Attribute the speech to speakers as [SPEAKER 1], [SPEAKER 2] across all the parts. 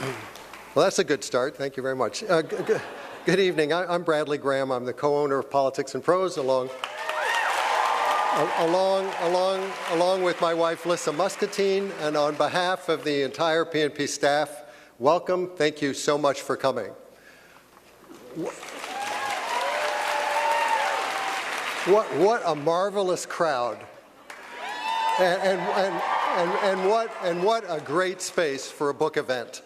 [SPEAKER 1] Well, that's a good start. Thank you very much. Good evening. I'm Bradley Graham. I'm the co-owner of Politics and Prose, along with my wife, Lissa Muscatine, and on behalf of the entire PNP staff, welcome. Thank you so much for coming. What a marvelous crowd. And what a great space for a book event.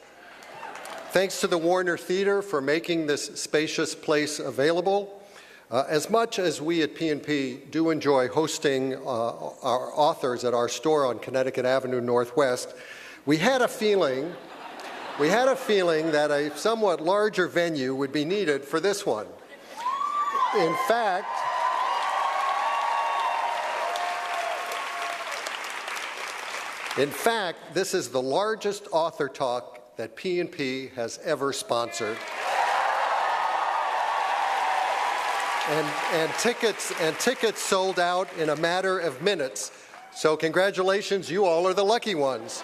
[SPEAKER 1] Thanks to the Warner Theater for making this spacious place available. As much as we at PNP do enjoy hosting our authors at our store on Connecticut Avenue Northwest, we had a feeling that a somewhat larger venue would be needed for this one. In fact, this is the largest author talk that PNP has ever sponsored. And tickets sold out in a matter of minutes. So congratulations, you all are the lucky ones.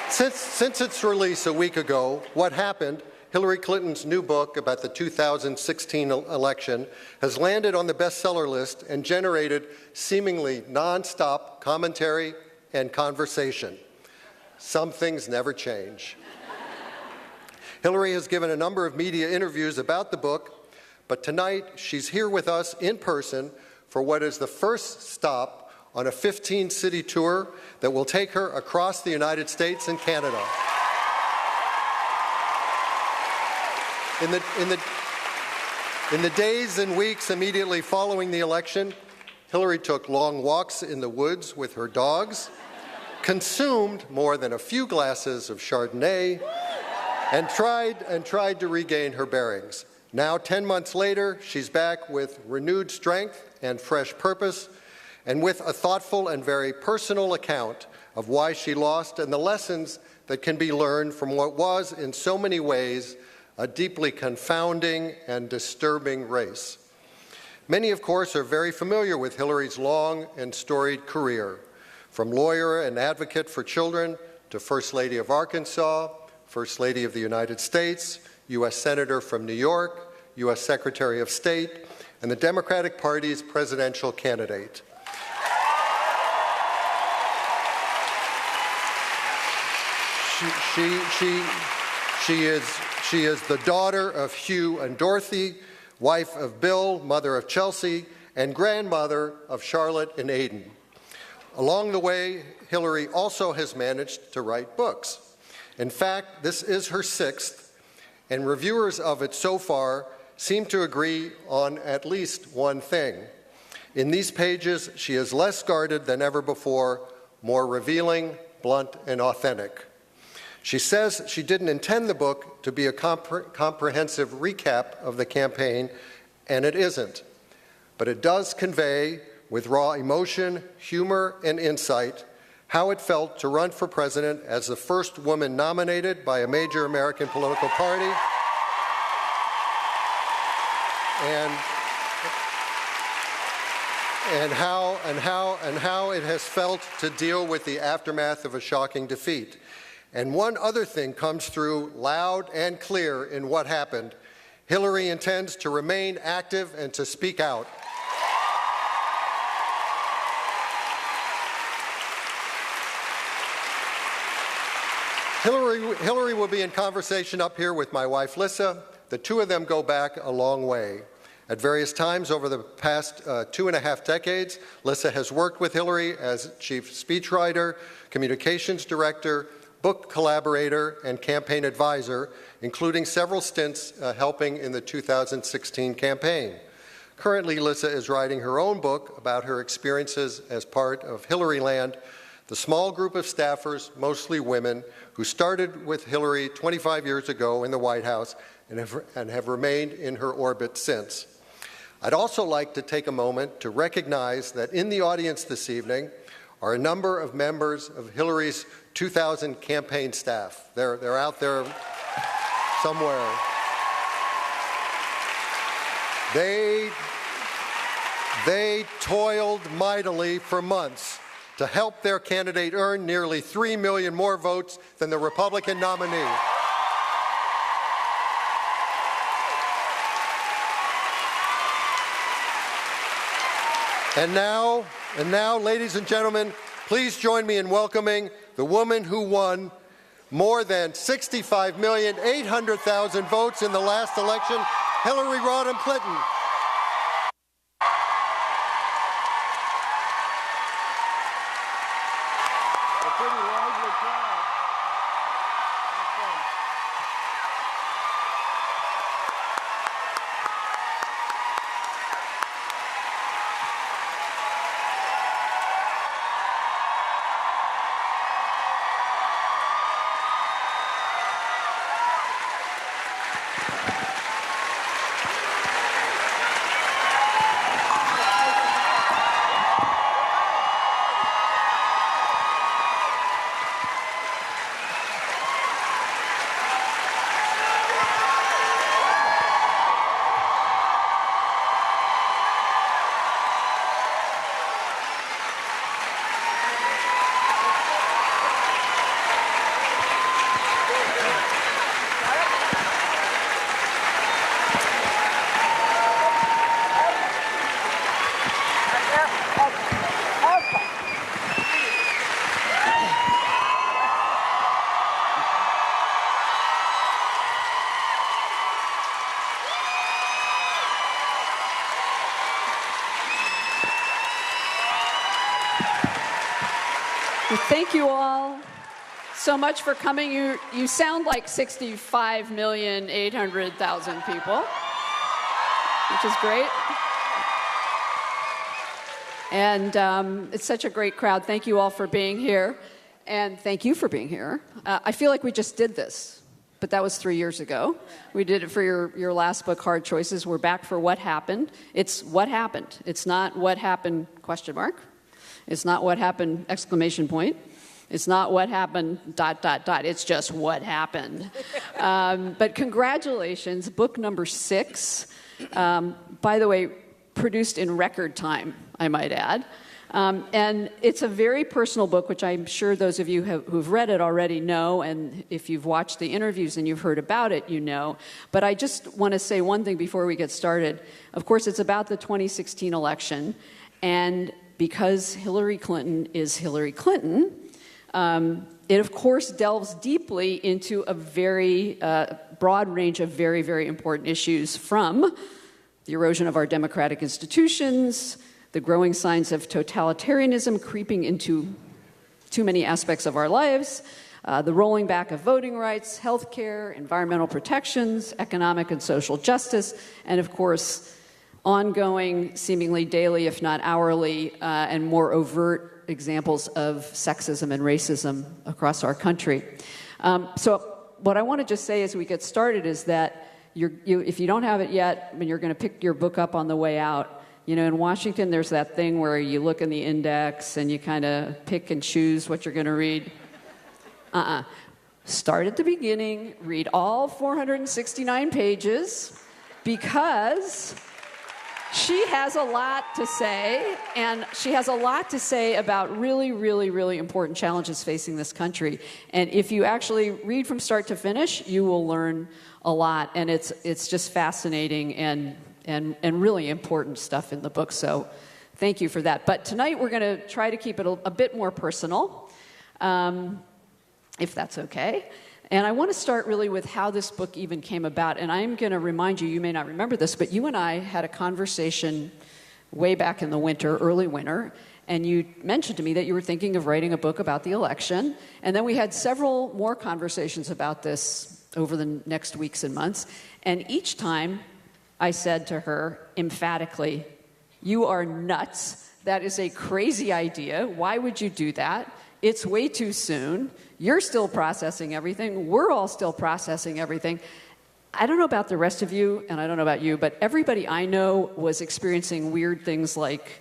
[SPEAKER 1] Since its release a week ago, What Happened? Hillary Clinton's new book about the 2016 election has landed on the bestseller list and generated seemingly nonstop commentary and conversation. Some things never change. Hillary has given a number of media interviews about the book, but tonight she's here with us in person for what is the first stop on a 15-city tour that will take her across the United States and Canada. In the days and weeks immediately following the election, Hillary took long walks in the woods with her dogs, consumed more than a few glasses of Chardonnay, and tried to regain her bearings. Now, 10 months later, she's back with renewed strength and fresh purpose, and with a thoughtful and very personal account of why she lost and the lessons that can be learned from what was, in so many ways, a deeply confounding and disturbing race. Many, of course, are very familiar with Hillary's long and storied career, from lawyer and advocate for children to First Lady of Arkansas, First Lady of the United States, U.S. Senator from New York, U.S. Secretary of State, and the Democratic Party's presidential candidate. She is the daughter of Hugh and Dorothy, wife of Bill, mother of Chelsea, and grandmother of Charlotte and Aidan. Along the way, Hillary also has managed to write books. In fact, this is her sixth, and reviewers of it so far seem to agree on at least one thing. In these pages, she is less guarded than ever before, more revealing, blunt, and authentic. She says she didn't intend the book to be a comprehensive recap of the campaign, and it isn't. But it does convey, with raw emotion, humor, and insight, how it felt to run for president as the first woman nominated by a major American political party, and how it has felt to deal with the aftermath of a shocking defeat. And one other thing comes through loud and clear in What Happened. Hillary intends to remain active and to speak out. Hillary will be in conversation up here with my wife, Lissa. The two of them go back a long way. At various times over the past 2.5 decades, Lissa has worked with Hillary as chief speechwriter, communications director, book collaborator, and campaign advisor, including several stints helping in the 2016 campaign. Currently, Lissa is writing her own book about her experiences as part of Hillaryland, the small group of staffers, mostly women, who started with Hillary 25 years ago in the White House and have remained in her orbit since. I'd also like to take a moment to recognize that in the audience this evening are a number of members of Hillary's 2000 campaign staff. They're out there somewhere. They toiled mightily for months to help their candidate earn nearly 3 million more votes than the Republican nominee. And now, ladies and gentlemen, please join me in welcoming the woman who won more than 65,800,000 votes in the last election, Hillary Rodham Clinton. A pretty lively crowd.
[SPEAKER 2] Thank you all so much for coming. You sound like 65,800,000 people, which is great. And it's such a great crowd. Thank you all for being here. And thank you for being here. I feel like we just did this, but that was 3 years ago. We did it for your last book, Hard Choices. We're back for What Happened. It's what happened. It's not what happened, question mark. It's not what happened, exclamation point. It's not what happened, ... It's just what happened. But congratulations, book number 6. By the way, produced in record time, I might add. And it's a very personal book, which I'm sure those of you who've read it already know, and if you've watched the interviews and you've heard about it, you know. But I just want to say one thing before we get started. Of course, it's about the 2016 election, and because Hillary Clinton is Hillary Clinton, it, of course, delves deeply into a very broad range of very, very important issues, from the erosion of our democratic institutions, the growing signs of totalitarianism creeping into too many aspects of our lives, the rolling back of voting rights, healthcare, environmental protections, economic and social justice, and, of course, ongoing, seemingly daily, if not hourly, and more overt examples of sexism and racism across our country. So what I want to just say as we get started is that if you don't have it yet, when you're going to pick your book up on the way out, you know, in Washington, there's that thing where you look in the index and you kind of pick and choose what you're going to read. Start at the beginning, read all 469 pages, because she has a lot to say, and she has a lot to say about really, really, really important challenges facing this country. And if you actually read from start to finish, you will learn a lot, and it's just fascinating and really important stuff in the book. So thank you for that. But tonight we're going to try to keep it a bit more personal, if that's okay. And I want to start really with how this book even came about. And I'm going to remind you, you may not remember this, but you and I had a conversation way back in the winter, early winter, and you mentioned to me that you were thinking of writing a book about the election. And then we had several more conversations about this over the next weeks and months. And each time I said to her emphatically, "You are nuts. That is a crazy idea. Why would you do that? It's way too soon. You're still processing everything. We're all still processing everything." I don't know about the rest of you, and I don't know about you, but everybody I know was experiencing weird things like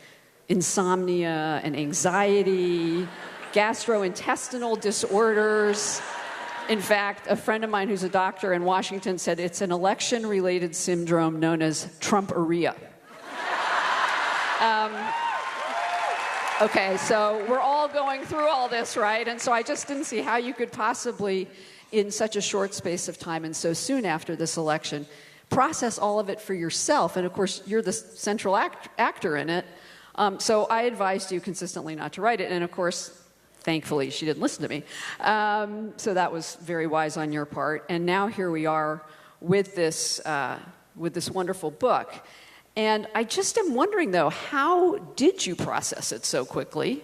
[SPEAKER 2] insomnia and anxiety, gastrointestinal disorders. In fact, a friend of mine who's a doctor in Washington said it's an election-related syndrome known as Trump-urea. Okay, so we're all going through all this, right? And so I just didn't see how you could possibly, in such a short space of time and so soon after this election, process all of it for yourself. And of course, you're the central actor in it. So I advised you consistently not to write it. And of course, thankfully, she didn't listen to me. So that was very wise on your part. And now here we are with this wonderful book. And I just am wondering, though, how did you process it so quickly?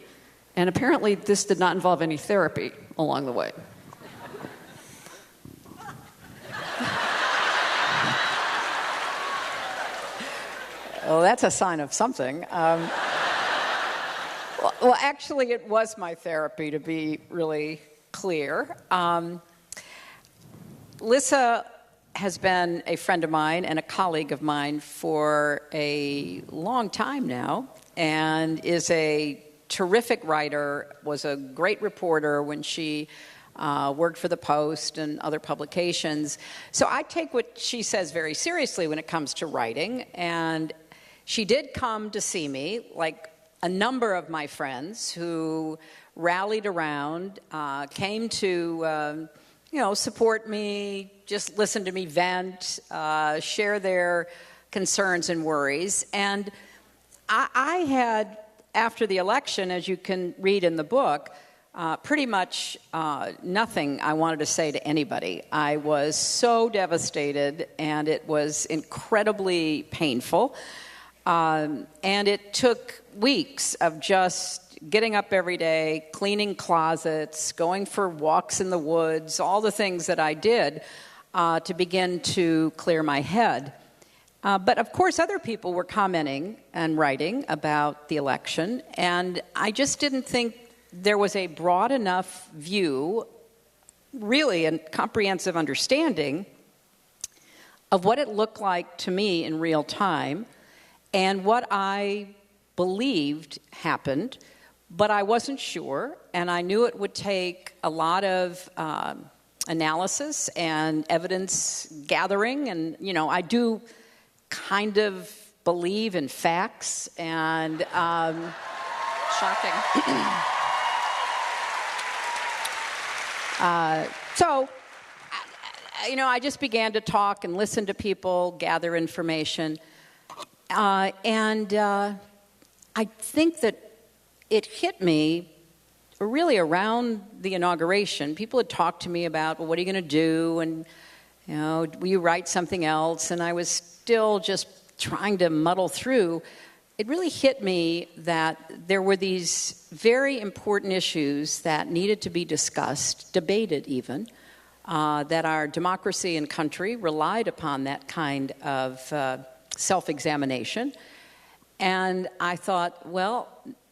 [SPEAKER 2] And apparently this did not involve any therapy along the way.
[SPEAKER 3] Well, that's a sign of something. Well, actually, it was my therapy, to be really clear. Lissa has been a friend of mine and a colleague of mine for a long time now, and is a terrific writer, was a great reporter when she worked for the Post and other publications. So I take what she says very seriously when it comes to writing, and she did come to see me, like a number of my friends who rallied around, came to support me, just listen to me vent, share their concerns and worries. And I had, after the election, as you can read in the book, pretty much nothing I wanted to say to anybody. I was so devastated, and it was incredibly painful. And it took weeks of just getting up every day, cleaning closets, going for walks in the woods, all the things that I did to begin to clear my head. But of course, other people were commenting and writing about the election, and I just didn't think there was a broad enough view, really a comprehensive understanding of what it looked like to me in real time and what I believed happened, but I wasn't sure, and I knew it would take a lot of analysis and evidence gathering, and, I do kind of believe in facts, and
[SPEAKER 2] Shocking.
[SPEAKER 3] So, I just began to talk and listen to people, gather information, and I think that it hit me really around the inauguration. People had talked to me about, well, what are you going to do? And, will you write something else? And I was still just trying to muddle through. It really hit me that there were these very important issues that needed to be discussed, debated even, that our democracy and country relied upon that kind of self-examination. And I thought, well,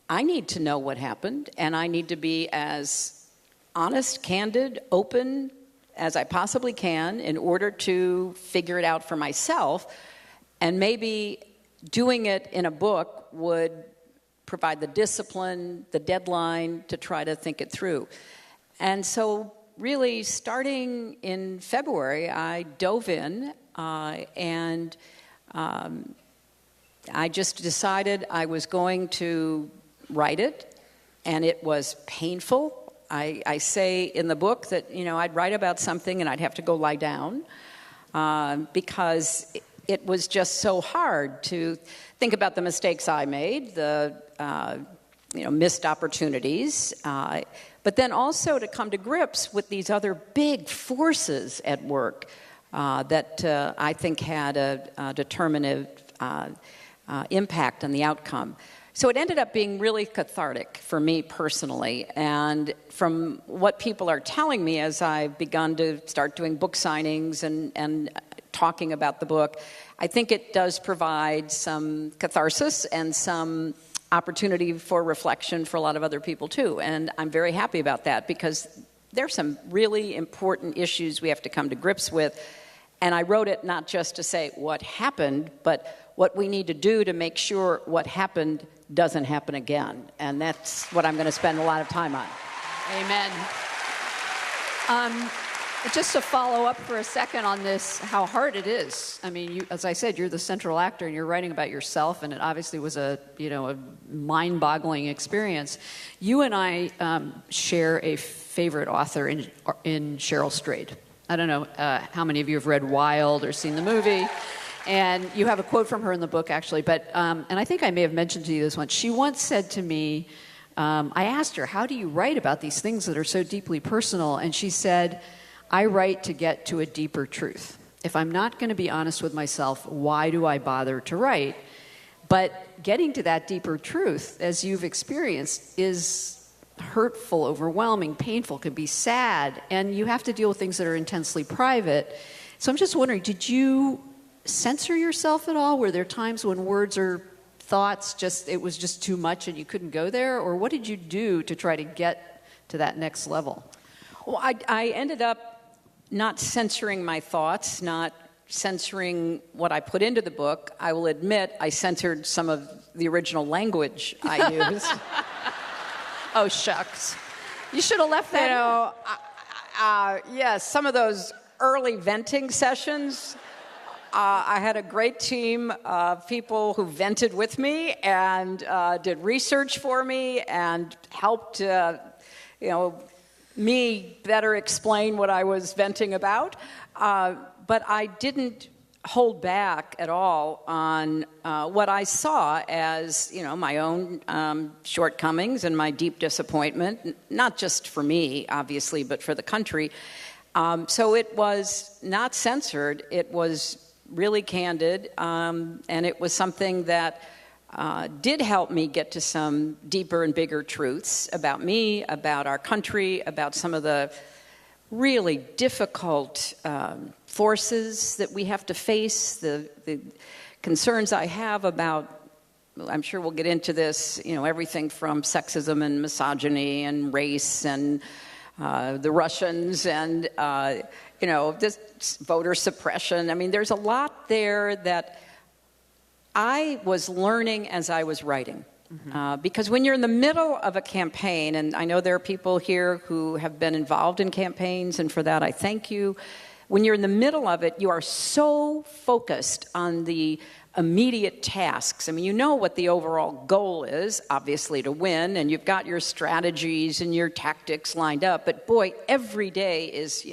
[SPEAKER 3] I need to know what happened, and I need to be as honest, candid, open as I possibly can in order to figure it out for myself. And maybe doing it in a book would provide the discipline, the deadline to try to think it through. And so really starting in February, I dove in and I just decided I was going to write it, and it was painful. I say in the book that, I'd write about something and I'd have to go lie down because it was just so hard to think about the mistakes I made, the missed opportunities, but then also to come to grips with these other big forces at work that I think had a determinative impact on the outcome. So it ended up being really cathartic for me personally, and from what people are telling me as I've begun to start doing book signings and talking about the book, I think it does provide some catharsis and some opportunity for reflection for a lot of other people too, and I'm very happy about that because there's some really important issues we have to come to grips with, and I wrote it not just to say what happened, but what we need to do to make sure what happened doesn't happen again. And that's what I'm going to spend a lot of time on.
[SPEAKER 2] Amen. Just to follow up for a second on this, how hard it is. I mean, you, as I said, you're the central actor and you're writing about yourself, and it obviously was a mind-boggling experience. You and I share a favorite author in Cheryl Strayed. I don't know how many of you have read Wild or seen the movie. And you have a quote from her in the book, actually. But and I think I may have mentioned to you this once. She once said to me, I asked her, how do you write about these things that are so deeply personal? And she said, I write to get to a deeper truth. If I'm not going to be honest with myself, why do I bother to write? But getting to that deeper truth, as you've experienced, is hurtful, overwhelming, painful, can be sad, and you have to deal with things that are intensely private. So I'm just wondering, did you censor yourself at all? Were there times when words or thoughts it was just too much and you couldn't go there? Or what did you do to try to get to that next level?
[SPEAKER 3] Well, I ended up not censoring my thoughts, not censoring what I put into the book. I will admit I censored some of the original language I used.
[SPEAKER 2] Oh, shucks. You should have left that
[SPEAKER 3] yes, some of those early venting sessions, I had a great team of people who vented with me and did research for me and helped, me better explain what I was venting about. But I didn't hold back at all on what I saw as, my own shortcomings and my deep disappointment, not just for me, obviously, but for the country. So it was not censored. It was really candid, and it was something that did help me get to some deeper and bigger truths about me, about our country, about some of the really difficult forces that we have to face, the concerns I have about, I'm sure we'll get into this, everything from sexism and misogyny and race and the Russians and, this voter suppression. I mean, there's a lot there that I was learning as I was writing. Because when you're in the middle of a campaign, and I know there are people here who have been involved in campaigns, and for that I thank you. When you're in the middle of it, you are so focused on the immediate tasks. I mean, you know what the overall goal is, obviously to win, and you've got your strategies and your tactics lined up. But boy, every day is,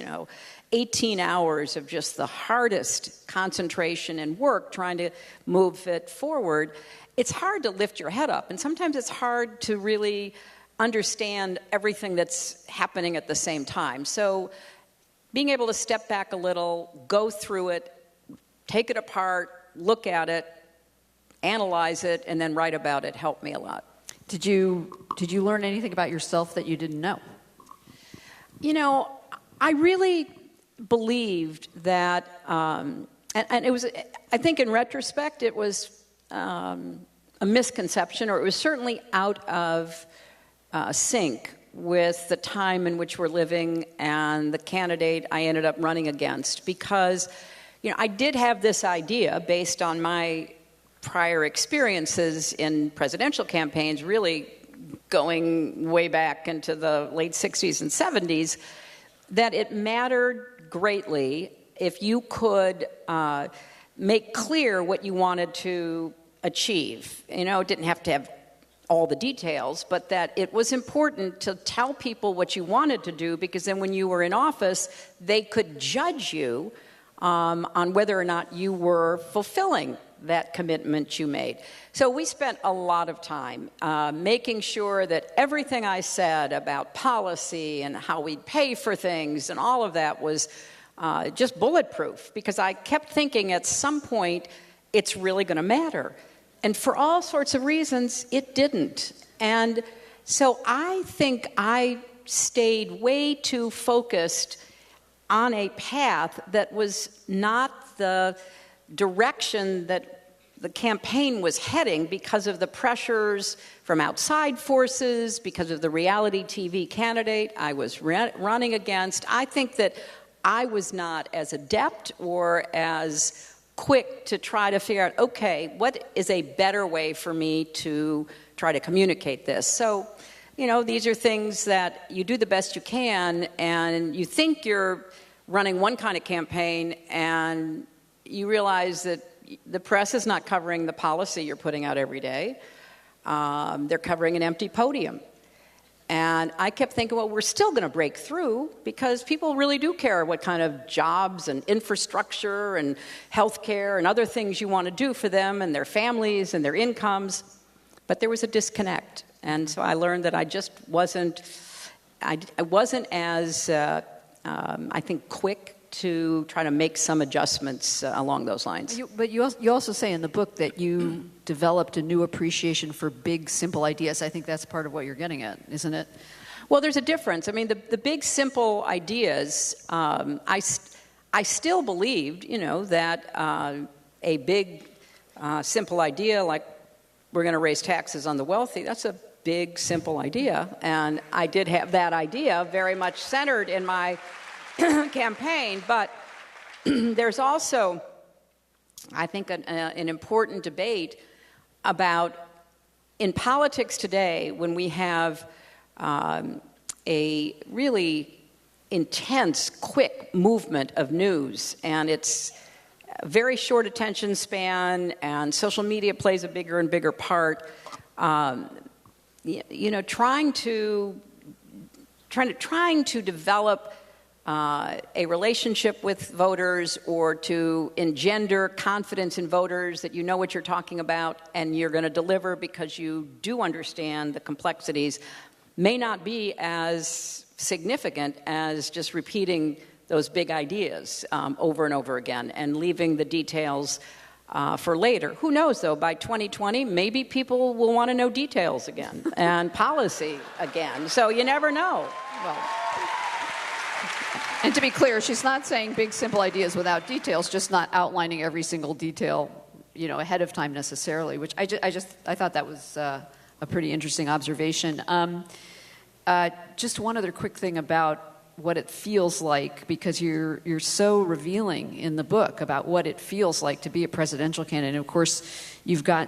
[SPEAKER 3] 18 hours of just the hardest concentration and work trying to move it forward. It's hard to lift your head up, and sometimes it's hard to really understand everything that's happening at the same time. So being able to step back a little, go through it, take it apart, look at it, analyze it, and then write about it helped me a lot.
[SPEAKER 2] Did you learn anything about yourself that you didn't know?
[SPEAKER 3] I really believed that, and it was, I think in retrospect, it was a misconception, or it was certainly out of sync with the time in which we're living and the candidate I ended up running against. Because, I did have this idea based on my prior experiences in presidential campaigns, really going way back into the late 60s and 70s, that it mattered greatly if you could make clear what you wanted to achieve. It didn't have to have all the details, but that it was important to tell people what you wanted to do, because then when you were in office, they could judge you on whether or not you were fulfilling that commitment you made. So we spent a lot of time making sure that everything I said about policy and how we'd pay for things and all of that was just bulletproof, because I kept thinking at some point it's really going to matter. And for all sorts of reasons, it didn't. And so I think I stayed way too focused on a path that was not the direction that the campaign was heading, because of the pressures from outside forces, because of the reality TV candidate I was running against. I think that I was not as adept or as quick to try to figure out, okay, what is a better way for me to try to communicate this? So, these are things that you do the best you can, and you think you're running one kind of campaign, and you realize that the press is not covering the policy you're putting out every day. They're covering an empty podium. And I kept thinking, well, we're still going to break through because people really do care what kind of jobs and infrastructure and healthcare and other things you want to do for them and their families and their incomes. But there was a disconnect. And so I learned that I just wasn't as, I think, quick to try to make some adjustments along those lines.
[SPEAKER 2] But you also say in the book that you developed a new appreciation for big, simple ideas. I think that's part of what you're getting at, isn't it?
[SPEAKER 3] Well, there's a difference. I mean, the big, simple ideas, I still believed, that a big, simple idea like we're going to raise taxes on the wealthy, that's a big, simple idea. And I did have that idea very much centered in my campaign, but there's also, I think, an important debate about, in politics today, when we have a really intense, quick movement of news, and it's a very short attention span, and social media plays a bigger and bigger part, trying to develop a relationship with voters or to engender confidence in voters that you know what you're talking about and you're going to deliver because you do understand the complexities may not be as significant as just repeating those big ideas over and over again and leaving the details for later. Who knows, though, by 2020, maybe people will want to know details again and policy again. So you never know. Well,
[SPEAKER 2] and to be clear, she's not saying big, simple ideas without details, just not outlining every single detail, ahead of time necessarily, which I thought that was a pretty interesting observation. Just one other quick thing about what it feels like, because you're so revealing in the book about what it feels like to be a presidential candidate. And of course, you've got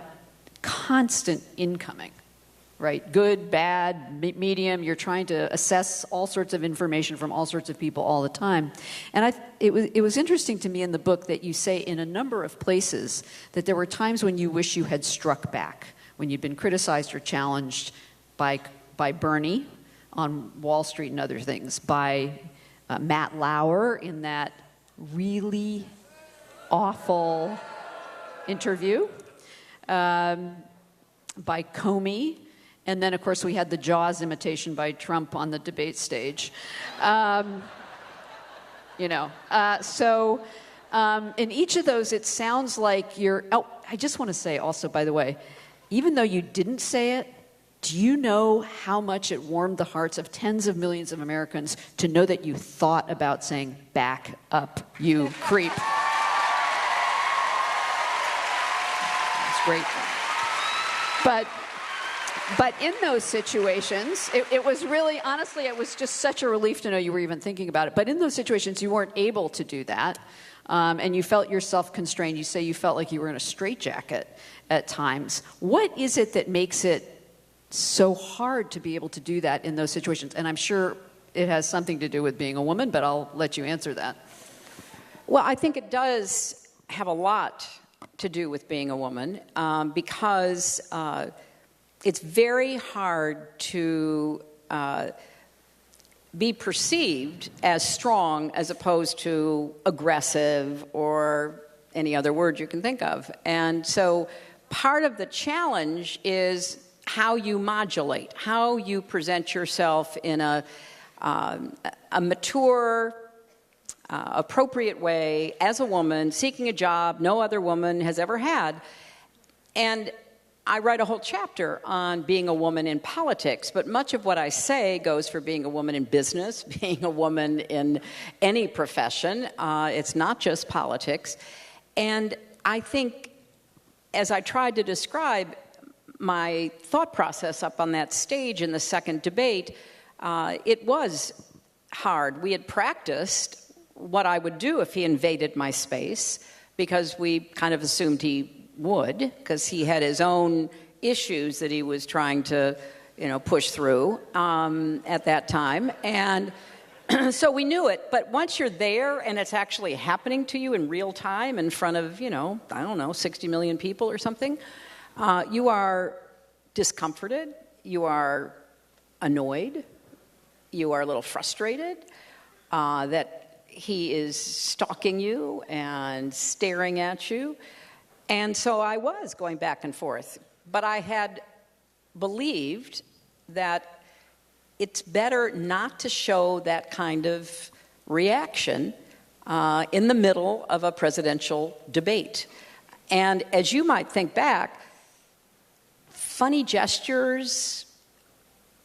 [SPEAKER 2] constant incoming, right? Good, bad, medium. You're trying to assess all sorts of information from all sorts of people all the time. And it was interesting to me in the book that you say in a number of places that there were times when you wish you had struck back, when you'd been criticized or challenged by Bernie on Wall Street and other things, by Matt Lauer in that really awful interview, by Comey, and then, of course, we had the Jaws imitation by Trump on the debate stage. So in each of those, it sounds like you're... Oh, I just want to say also, by the way, even though you didn't say it, do you know how much it warmed the hearts of tens of millions of Americans to know that you thought about saying, "Back up, you creep"? It's great. But in those situations, it was really, honestly, it was just such a relief to know you were even thinking about it. But in those situations, you weren't able to do that, and you felt yourself constrained. You say you felt like you were in a straitjacket at times. What is it that makes it so hard to be able to do that in those situations? And I'm sure it has something to do with being a woman, but I'll let you answer that.
[SPEAKER 3] Well, I think it does have a lot to do with being a woman, because it's very hard to be perceived as strong as opposed to aggressive or any other word you can think of. And so part of the challenge is how you modulate, how you present yourself in a mature, appropriate way as a woman seeking a job no other woman has ever had. And I write a whole chapter on being a woman in politics, but much of what I say goes for being a woman in business, being a woman in any profession. It's not just politics. And I think, as I tried to describe my thought process up on that stage in the second debate, it was hard. We had practiced what I would do if he invaded my space, because we kind of assumed he would, because he had his own issues that he was trying to, push through at that time. And So we knew it, but once you're there and it's actually happening to you in real time in front of, 60 million people or something, you are discomforted, you are annoyed, you are a little frustrated that he is stalking you and staring at you. And so I was going back and forth. But I had believed that it's better not to show that kind of reaction in the middle of a presidential debate. And as you might think back, funny gestures,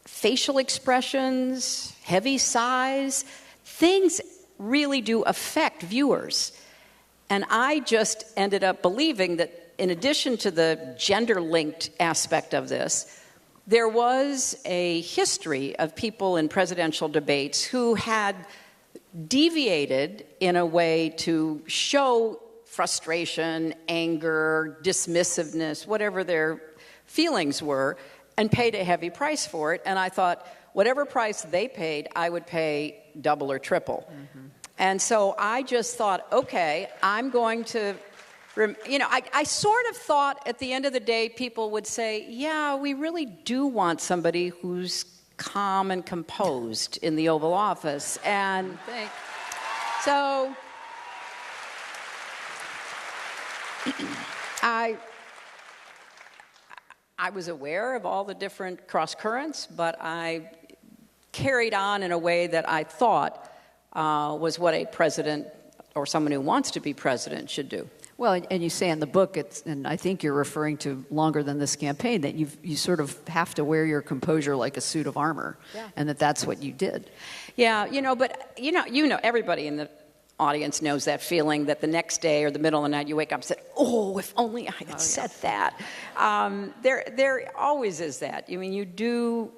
[SPEAKER 3] facial expressions, heavy sighs, things really do affect viewers. And I just ended up believing that in addition to the gender-linked aspect of this, there was a history of people in presidential debates who had deviated in a way to show frustration, anger, dismissiveness, whatever their feelings were, and paid a heavy price for it. And I thought, whatever price they paid, I would pay double or triple. Mm-hmm. And so I just thought, okay, I'm going to, I sort of thought at the end of the day, people would say, yeah, we really do want somebody who's calm and composed in the Oval Office. And so I was aware of all the different cross currents, but I carried on in a way that I thought was what a president or someone who wants to be president should do.
[SPEAKER 2] Well, and you say in the book, and I think you're referring to longer than this campaign, that you sort of have to wear your composure like a suit of armor, and that's what you did.
[SPEAKER 3] Yeah, but everybody in the audience knows that feeling that the next day or the middle of the night you wake up and say, oh, if only I had said that. There always is that. I mean,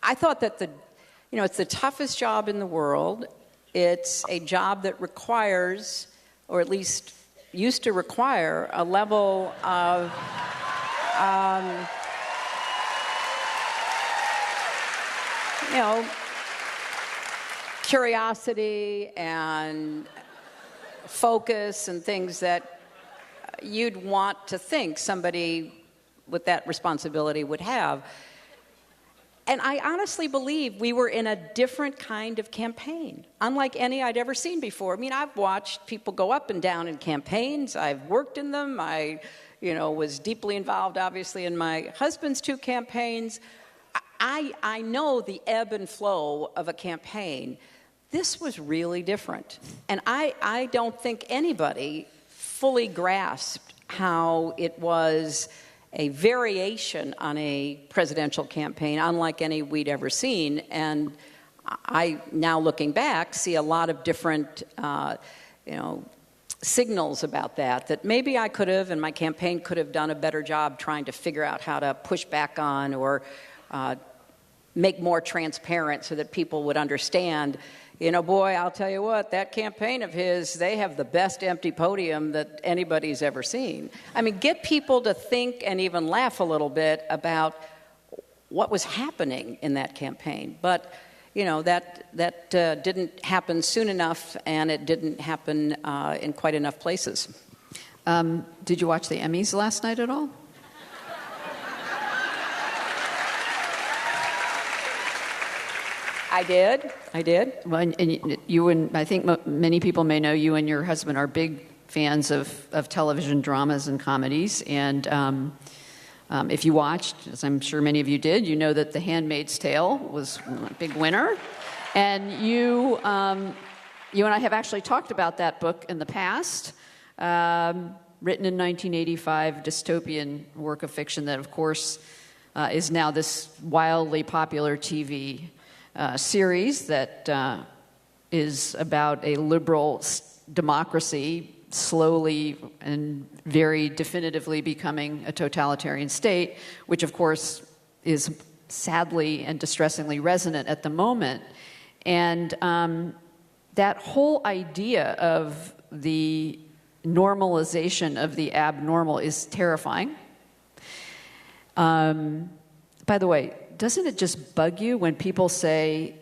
[SPEAKER 3] I thought that it's the toughest job in the world. It's a job that requires, or at least used to require, a level of curiosity and focus and things that you'd want to think somebody with that responsibility would have. And I honestly believe we were in a different kind of campaign, unlike any I'd ever seen before. I mean, I've watched people go up and down in campaigns. I've worked in them. I, was deeply involved, obviously, in my husband's 2 campaigns. I know the ebb and flow of a campaign. This was really different. And I don't think anybody fully grasped how it was a variation on a presidential campaign, unlike any we'd ever seen. And I, now looking back, see a lot of different, signals about that maybe I could have, and my campaign could have done a better job trying to figure out how to push back on or make more transparent so that people would understand. Boy, I'll tell you what, that campaign of his, they have the best empty podium that anybody's ever seen. I mean, get people to think and even laugh a little bit about what was happening in that campaign. But, that didn't happen soon enough, and it didn't happen in quite enough places.
[SPEAKER 2] Did you watch the Emmys last night at all?
[SPEAKER 3] I did.
[SPEAKER 2] Well, and you and I think many people may know you and your husband are big fans of television dramas and comedies. And if you watched, as I'm sure many of you did, you know that The Handmaid's Tale was a big winner. And you and I have actually talked about that book in the past. Written in 1985, dystopian work of fiction that, of course, is now this wildly popular TV series that is about a liberal democracy slowly and very definitively becoming a totalitarian state, which of course is sadly and distressingly resonant at the moment. And that whole idea of the normalization of the abnormal is terrifying. By the way, doesn't it just bug you when people say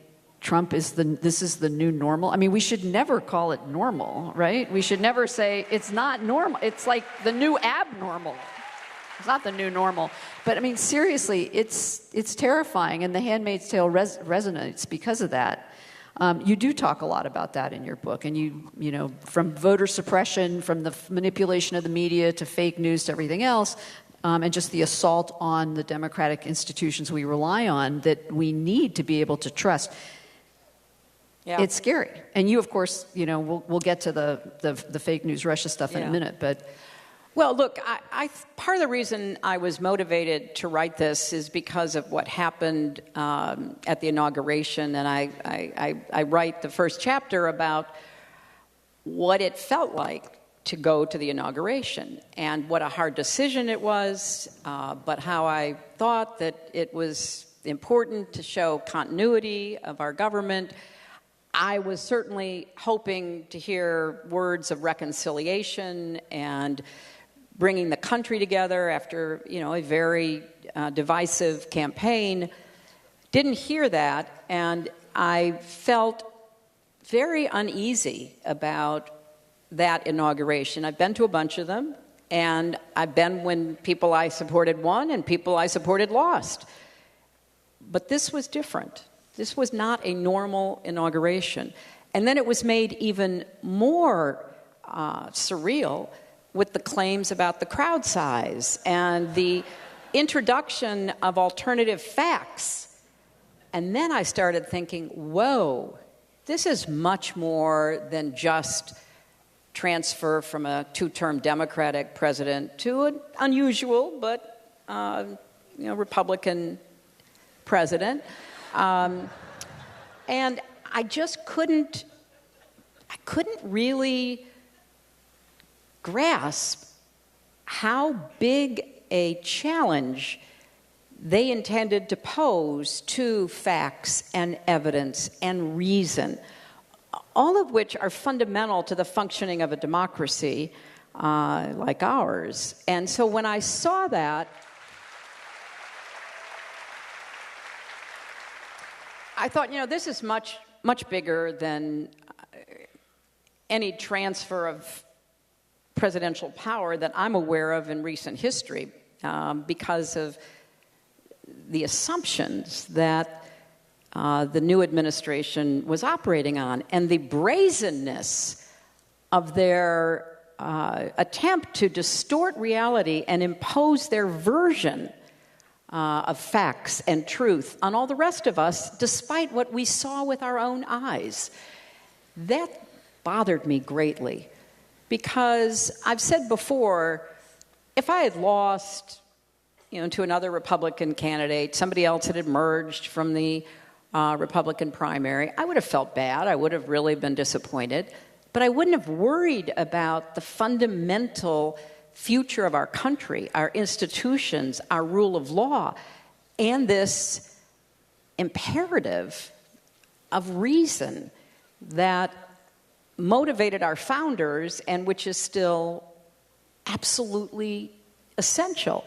[SPEAKER 2] Trump this is the new normal. I mean, we should never call it normal, right? We should never say it's not normal. It's like the new abnormal. It's not the new normal. But I mean, seriously, it's terrifying, and The Handmaid's Tale resonates because of that. You do talk a lot about that in your book, and you know, from voter suppression, from the manipulation of the media to fake news to everything else, and just the assault on the democratic institutions we rely on that we need to be able to trust. Yeah. It's scary. And you, of course, you know, we'll get to the fake news Russia stuff in a minute, but...
[SPEAKER 3] Well, look, part of the reason I was motivated to write this is because of what happened at the inauguration, and I write the first chapter about what it felt like to go to the inauguration and what a hard decision it was, but how I thought that it was important to show continuity of our government. I was certainly hoping to hear words of reconciliation and bringing the country together after, you know, a very divisive campaign. Didn't hear that, and I felt very uneasy about that inauguration. I've been to a bunch of them, and I've been when people I supported won and people I supported lost. But this was different. This was not a normal inauguration. And then it was made even more surreal with the claims about the crowd size and the introduction of alternative facts. And then I started thinking, whoa, this is much more than just transfer from a two-term Democratic president to an unusual but Republican president. And I just couldn't really grasp how big a challenge they intended to pose to facts and evidence and reason, all of which are fundamental to the functioning of a democracy like ours. And so when I saw that, I thought, you know, this is much, much bigger than any transfer of presidential power that I'm aware of in recent history, because of the assumptions that the new administration was operating on and the brazenness of their attempt to distort reality and impose their version of facts and truth on all the rest of us, despite what we saw with our own eyes. That bothered me greatly, because I've said before, if I had lost, you know, to another Republican candidate, somebody else had emerged from the Republican primary, I would have felt bad. I would have really been disappointed, but I wouldn't have worried about the fundamental future of our country, our institutions, our rule of law, and this imperative of reason that motivated our founders and which is still absolutely essential.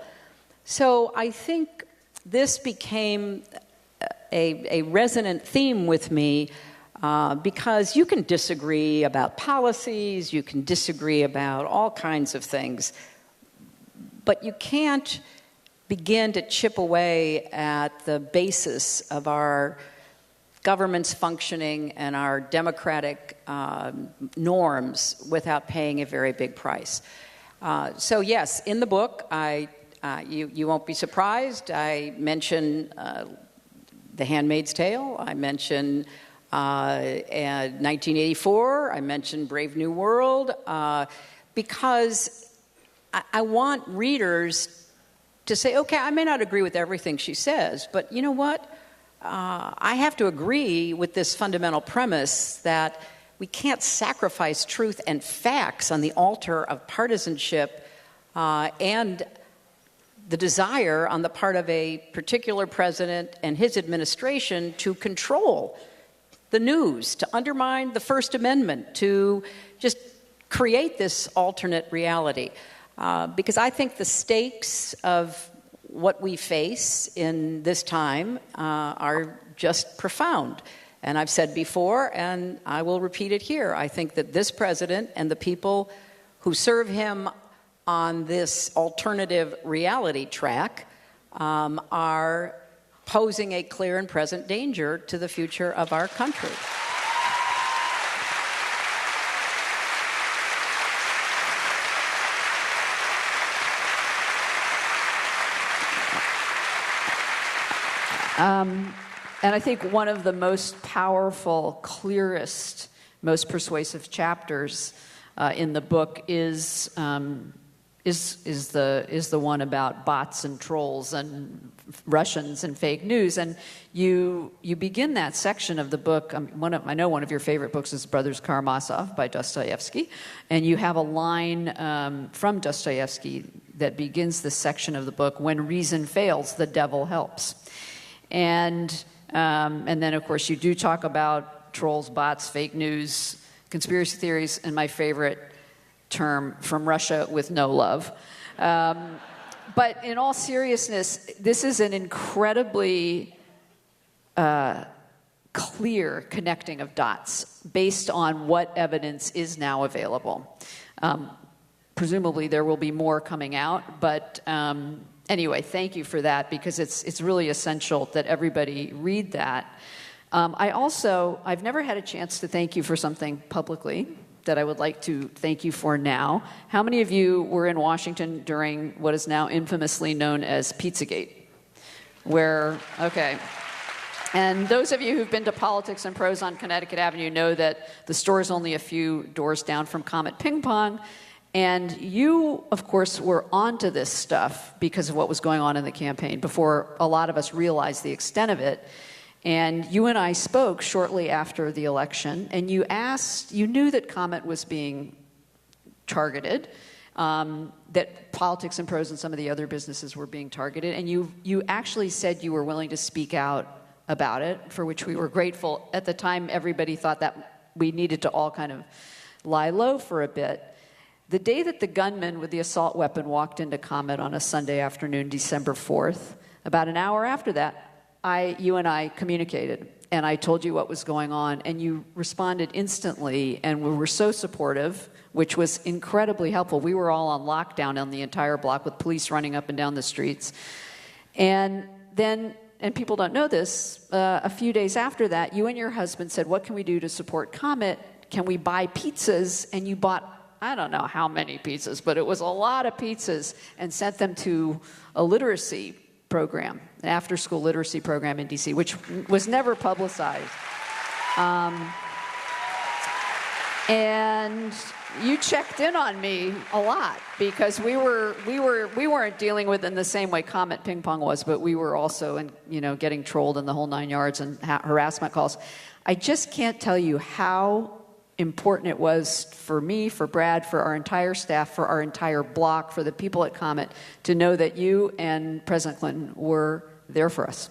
[SPEAKER 3] So I think this became a resonant theme with me, because you can disagree about policies, you can disagree about all kinds of things, but you can't begin to chip away at the basis of our government's functioning and our democratic norms without paying a very big price. So yes, in the book, you won't be surprised, I mention The Handmaid's Tale, I mention 1984, I mentioned Brave New World, because I want readers to say, okay, I may not agree with everything she says, but you know what? I have to agree with this fundamental premise that we can't sacrifice truth and facts on the altar of partisanship and the desire on the part of a particular president and his administration to control the news, to undermine the First Amendment, to just create this alternate reality. Because I think the stakes of what we face in this time are just profound. And I've said before, and I will repeat it here, I think that this president and the people who serve him on this alternative reality track are posing a clear and present danger to the future of our country.
[SPEAKER 2] And I think one of the most powerful, clearest, most persuasive chapters in the book is the one about bots and trolls and Russians and fake news. And you begin that section of the book. I know one of your favorite books is Brothers Karamazov by Dostoevsky, and you have a line from Dostoevsky that begins this section of the book: "When reason fails, the devil helps." And then, of course, you do talk about trolls, bots, fake news, conspiracy theories, and my favorite term, from Russia with no love. But in all seriousness, this is an incredibly clear connecting of dots based on what evidence is now available. Presumably, there will be more coming out, but anyway, thank you for that, because it's really essential that everybody read that. I've never had a chance to thank you for something publicly that I would like to thank you for now. How many of you were in Washington during what is now infamously known as Pizzagate? Okay. And those of you who've been to Politics and Prose on Connecticut Avenue know that the store is only a few doors down from Comet Ping Pong. And you, of course, were onto this stuff because of what was going on in the campaign before a lot of us realized the extent of it. And you and I spoke shortly after the election, and you knew that Comet was being targeted, that Politics and Prose and some of the other businesses were being targeted, and you actually said you were willing to speak out about it, for which we were grateful. At the time, everybody thought that we needed to all kind of lie low for a bit. The day that the gunman with the assault weapon walked into Comet on a Sunday afternoon, December 4th, about an hour after that, you and I communicated, and I told you what was going on, and you responded instantly, and we were so supportive, which was incredibly helpful. We were all on lockdown on the entire block with police running up and down the streets. And then, and people don't know this, a few days after that, you and your husband said, "What can we do to support Comet? Can we buy pizzas?" And you bought, I don't know how many pizzas, but it was a lot of pizzas, and sent them to a literacy program, an after-school literacy program in D.C., which was never publicized. And you checked in on me a lot, because we weren't dealing with it in the same way Comet Ping Pong was, but we were also getting trolled in the whole 9 yards and harassment calls. I just can't tell you how important it was for me, for Brad, for our entire staff, for our entire block, for the people at Comet, to know that you and President Clinton were there for us,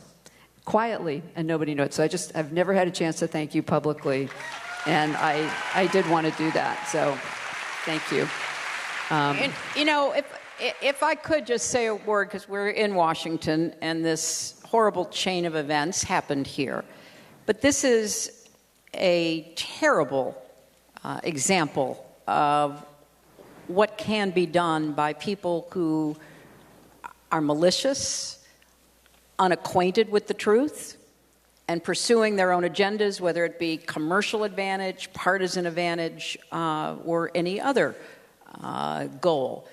[SPEAKER 2] quietly, and nobody knew it. So I've never had a chance to thank you publicly, and I did want to do that, so thank you.
[SPEAKER 3] And, if I could just say a word, because we're in Washington, and this horrible chain of events happened here. But this is a terrible example of what can be done by people who are malicious, unacquainted with the truth, and pursuing their own agendas, whether it be commercial advantage, partisan advantage, or any other goal.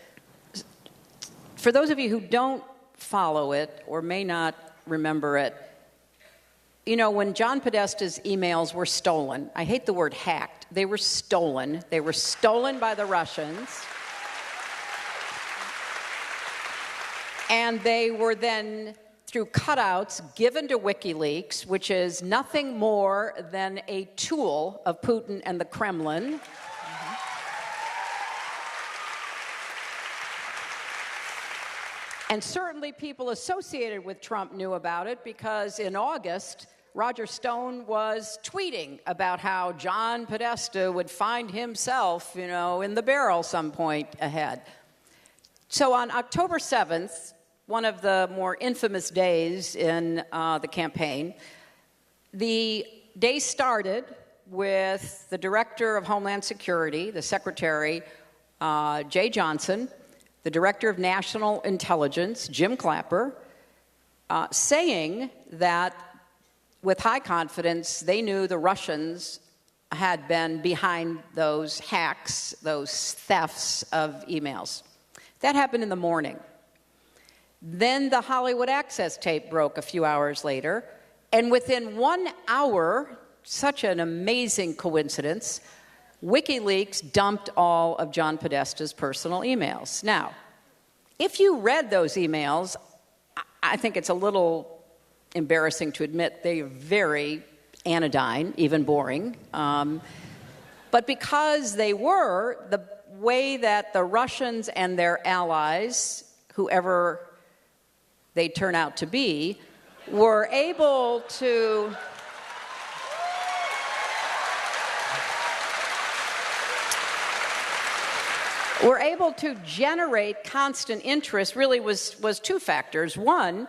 [SPEAKER 3] For those of you who don't follow it or may not remember it, when John Podesta's emails were stolen, I hate the word hacked, they were stolen. They were stolen by the Russians. And they were then, through cutouts, given to WikiLeaks, which is nothing more than a tool of Putin and the Kremlin. And certainly people associated with Trump knew about it, because in August, Roger Stone was tweeting about how John Podesta would find himself, in the barrel some point ahead. So on October 7th, one of the more infamous days in the campaign, the day started with the Director of Homeland Security, the Secretary, Jay Johnson, the Director of National Intelligence, Jim Clapper, saying that with high confidence they knew the Russians had been behind those hacks, those thefts of emails. That happened in the morning. Then the Hollywood Access tape broke a few hours later, and within 1 hour, such an amazing coincidence, WikiLeaks dumped all of John Podesta's personal emails. Now, if you read those emails, I think it's a little embarrassing to admit they're very anodyne, even boring. But because they were, the way that the Russians and their allies, whoever they turn out to be, were able to generate constant interest really was two factors. One,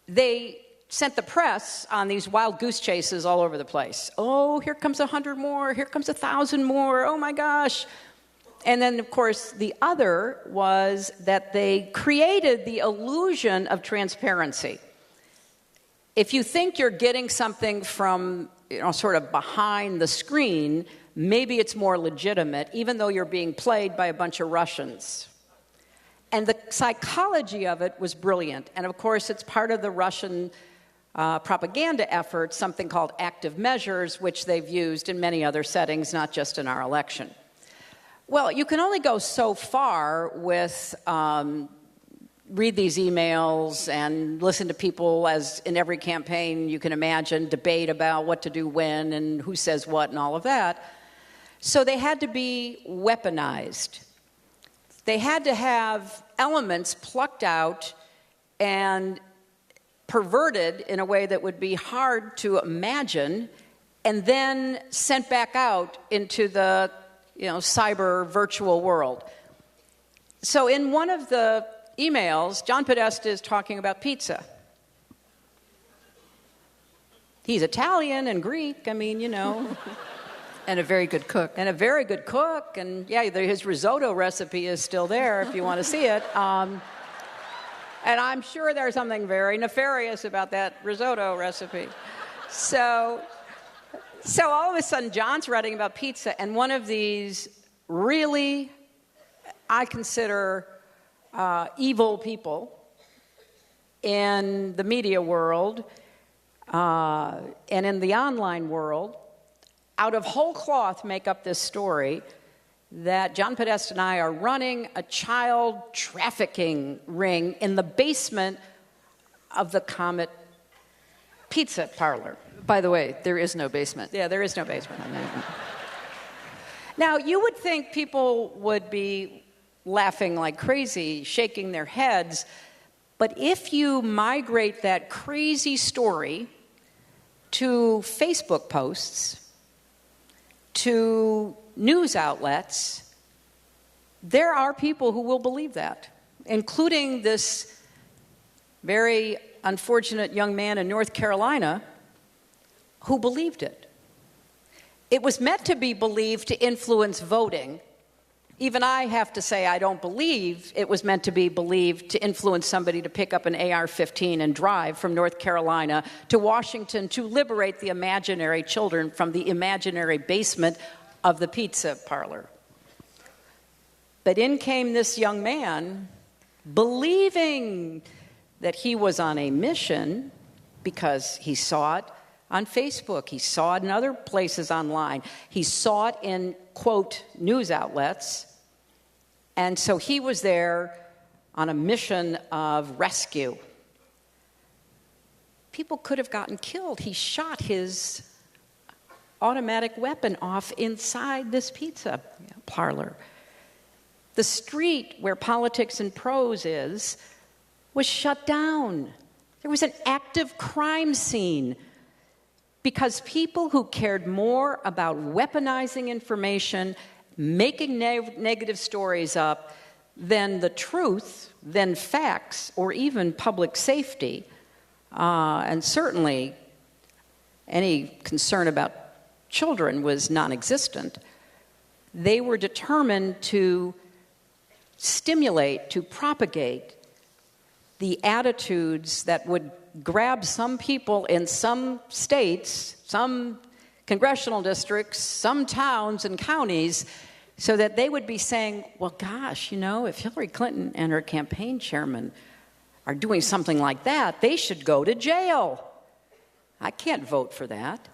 [SPEAKER 3] they sent the press on these wild goose chases all over the place. Oh, here comes 100 more, here comes 1,000 more, oh my gosh. And then, of course, the other was that they created the illusion of transparency. If you think you're getting something from, sort of behind the screen, maybe it's more legitimate, even though you're being played by a bunch of Russians. And the psychology of it was brilliant. And of course, it's part of the Russian propaganda effort, something called active measures, which they've used in many other settings, not just in our election. Well, you can only go so far with read these emails and listen to people, as in every campaign you can imagine, debate about what to do when and who says what and all of that. So they had to be weaponized. They had to have elements plucked out and perverted in a way that would be hard to imagine, and then sent back out into the cyber virtual world. So in one of the emails, John Podesta is talking about pizza. He's Italian and Greek,
[SPEAKER 2] And a very good cook.
[SPEAKER 3] And yeah, his risotto recipe is still there if you want to see it. And I'm sure there's something very nefarious about that risotto recipe. So all of a sudden, John's writing about pizza, and one of these really, I consider, evil people in the media world and in the online world, out of whole cloth, make up this story that John Podesta and I are running a child trafficking ring in the basement of the Comet Pizza Parlor.
[SPEAKER 2] By the way, there is no basement.
[SPEAKER 3] Yeah, there is no basement. Now, you would think people would be laughing like crazy, shaking their heads, but if you migrate that crazy story to Facebook posts, to news outlets, there are people who will believe that, including this very unfortunate young man in North Carolina who believed it. It was meant to be believed to influence voting. Even I have to say I don't believe it was meant to be believed to influence somebody to pick up an AR-15 and drive from North Carolina to Washington to liberate the imaginary children from the imaginary basement of the pizza parlor. But in came this young man believing that he was on a mission because he saw it on Facebook. He saw it in other places online. He saw it in, quote, news outlets. And so he was there on a mission of rescue. People could have gotten killed. He shot his automatic weapon off inside this pizza parlor. The street where Politics and Prose is was shut down. There was an active crime scene because people who cared more about weaponizing information, making negative stories up, than the truth, than facts, or even public safety, and certainly any concern about children was non-existent. They were determined to stimulate, to propagate the attitudes that would grab some people in some states, some congressional districts, some towns and counties, so that they would be saying, well, gosh, if Hillary Clinton and her campaign chairman are doing something like that, they should go to jail. I can't vote for that.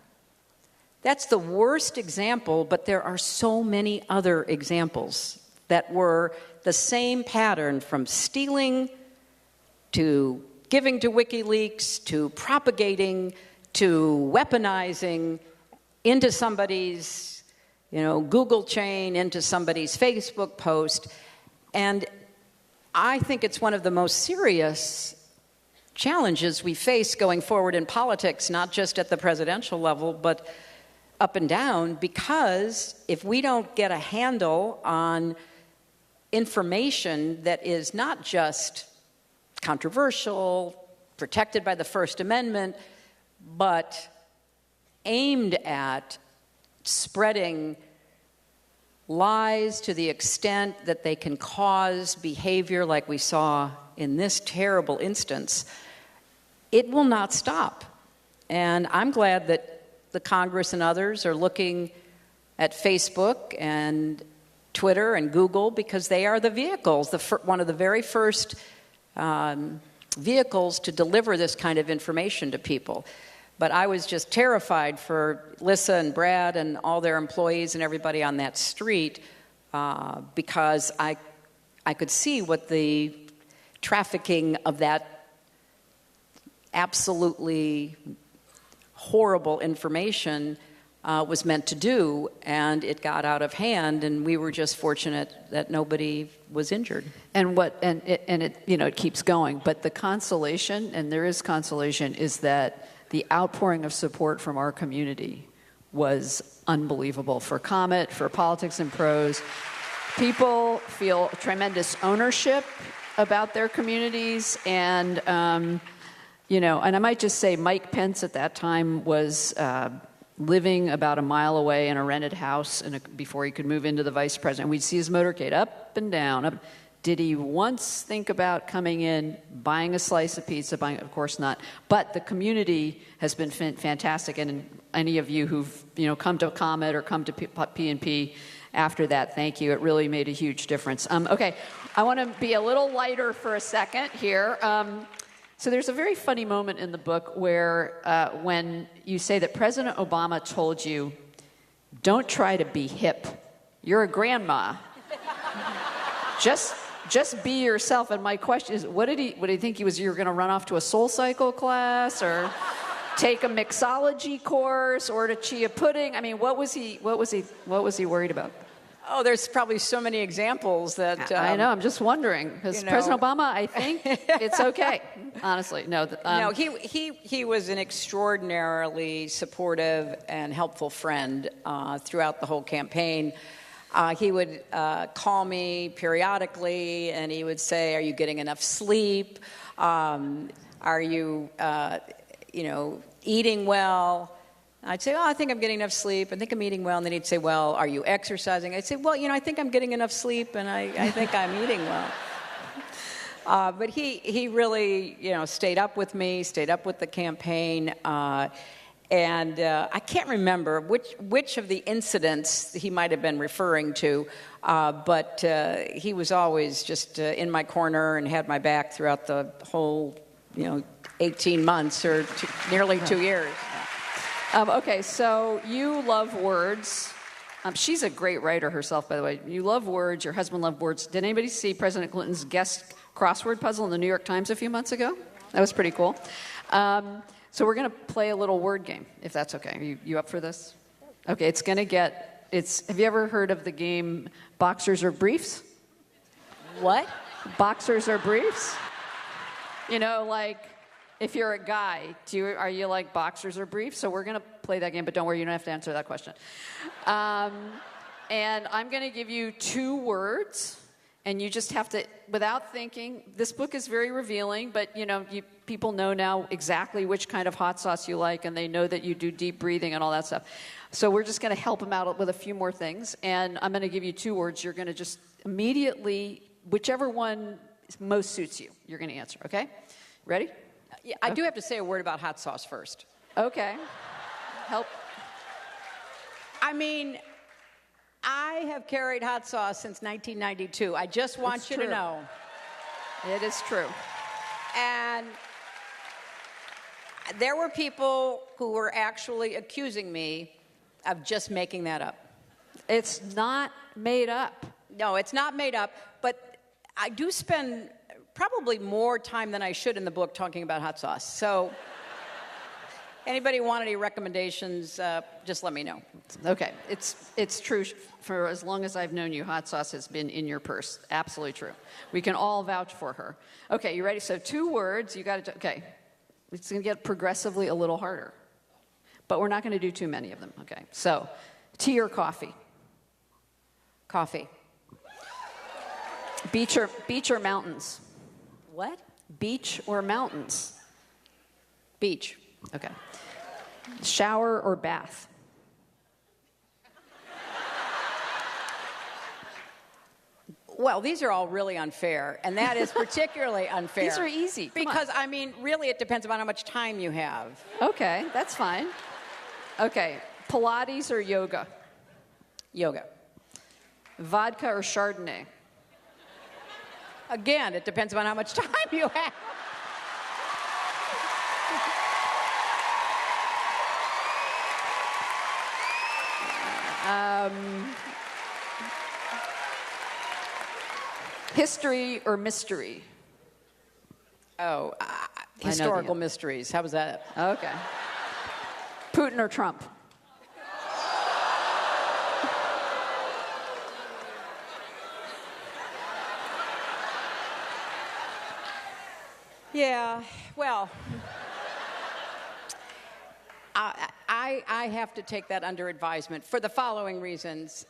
[SPEAKER 3] That's the worst example, but there are so many other examples that were the same pattern, from stealing to giving to WikiLeaks to propagating to weaponizing into somebody's Google chain, into somebody's Facebook post. And I think it's one of the most serious challenges we face going forward in politics, not just at the presidential level, but up and down, because if we don't get a handle on information that is not just controversial, protected by the First Amendment, but aimed at spreading lies to the extent that they can cause behavior like we saw in this terrible instance, it will not stop. And I'm glad that the Congress and others are looking at Facebook and Twitter and Google, because they are the vehicles, one of the very first vehicles to deliver this kind of information to people. But I was just terrified for Lissa and Brad and all their employees and everybody on that street, because I could see what the trafficking of that absolutely horrible information was meant to do, and it got out of hand, and we were just fortunate that nobody was injured.
[SPEAKER 2] And it keeps going, but the consolation, and there is consolation, is that the outpouring of support from our community was unbelievable. For Comet, for Politics and Prose, people feel tremendous ownership about their communities, and and I might just say Mike Pence at that time was living about a mile away in a rented house before he could move into the vice president. We'd see his motorcade up and down. Did he once think about coming in, buying a slice of pizza? Of course not. But the community has been fantastic, and any of you who've come to Comet or come to P&P after that, thank you. It really made a huge difference. Okay, I want to be a little lighter for a second here. So there's a very funny moment in the book where when you say that President Obama told you, don't try to be hip. You're a grandma. Just be yourself. And my question is, what did he think you were going to run off to a Soul Cycle class or take a mixology course or to chia pudding? I mean, what was he worried about?
[SPEAKER 3] Oh, there's probably so many examples that...
[SPEAKER 2] I know, I'm just wondering, because President Obama, I think it's okay, honestly. No,
[SPEAKER 3] he was an extraordinarily supportive and helpful friend throughout the whole campaign. He would call me periodically, and he would say, are you getting enough sleep? Are you, eating well? I'd say, I think I'm getting enough sleep. I think I'm eating well. And then he'd say, well, are you exercising? I'd say, well, I think I'm getting enough sleep, and I think I'm eating well. But he really, stayed up with me, stayed up with the campaign. And I can't remember which of the incidents he might have been referring to, but he was always just in my corner and had my back throughout the whole, 18 months or nearly 2 years.
[SPEAKER 2] Okay, so you love words. She's a great writer herself, by the way. You love words. Your husband loved words. Did anybody see President Clinton's guest crossword puzzle in the New York Times a few months ago? That was pretty cool. So we're going to play a little word game, if that's okay. Are you up for this? Okay, have you ever heard of the game Boxers or Briefs?
[SPEAKER 3] What?
[SPEAKER 2] Boxers or Briefs? Like... If you're a guy, are you like boxers or briefs? So we're going to play that game, but don't worry, you don't have to answer that question. And I'm going to give you 2 words, And you just have to, without thinking, this book is very revealing, but people know now exactly which kind of hot sauce you like, and they know that you do deep breathing and all that stuff. So we're just going to help them out with a few more things, and I'm going to give you 2 words. You're going to just immediately, whichever one most suits you, you're going to answer, okay? Ready?
[SPEAKER 3] Yeah, I do have to say a word about hot sauce first.
[SPEAKER 2] Okay. Help.
[SPEAKER 3] I mean, I have carried hot sauce since 1992. I just want you to know.
[SPEAKER 2] It is true.
[SPEAKER 3] And there were people who were actually accusing me of just making that up.
[SPEAKER 2] It's not made up.
[SPEAKER 3] No, it's not made up, but I do spend probably more time than I should in the book talking about hot sauce. So anybody want any recommendations, just let me know.
[SPEAKER 2] Okay, it's true. For as long as I've known you, hot sauce has been in your purse. Absolutely true. We can all vouch for her. Okay, you ready? So 2 words. You got to. Okay, it's going to get progressively a little harder, but we're not going to do too many of them. Okay, so tea or coffee?
[SPEAKER 3] Coffee.
[SPEAKER 2] Beach or mountains?
[SPEAKER 3] What?
[SPEAKER 2] Beach or mountains?
[SPEAKER 3] Beach.
[SPEAKER 2] Okay. Shower or bath?
[SPEAKER 3] Well, these are all really unfair, and that is particularly unfair.
[SPEAKER 2] These are easy. Come
[SPEAKER 3] because,
[SPEAKER 2] on.
[SPEAKER 3] I mean, really it depends on how much time you have.
[SPEAKER 2] Okay, that's fine. Okay, Pilates or yoga?
[SPEAKER 3] Yoga.
[SPEAKER 2] Vodka or Chardonnay?
[SPEAKER 3] Again, it depends on how much time you have.
[SPEAKER 2] History or mystery?
[SPEAKER 3] Oh, historical mysteries. How was that?
[SPEAKER 2] Okay. Putin or Trump?
[SPEAKER 3] Yeah, well, I have to take that under advisement for the following reasons.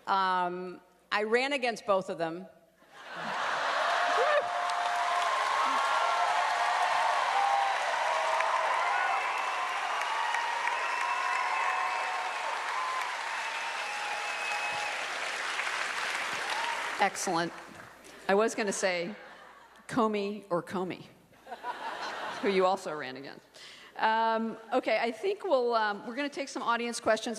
[SPEAKER 3] I ran against both of them.
[SPEAKER 2] Excellent. I was going to say Comey or Comey, who you also ran against. Okay, I think we're going to take some audience questions.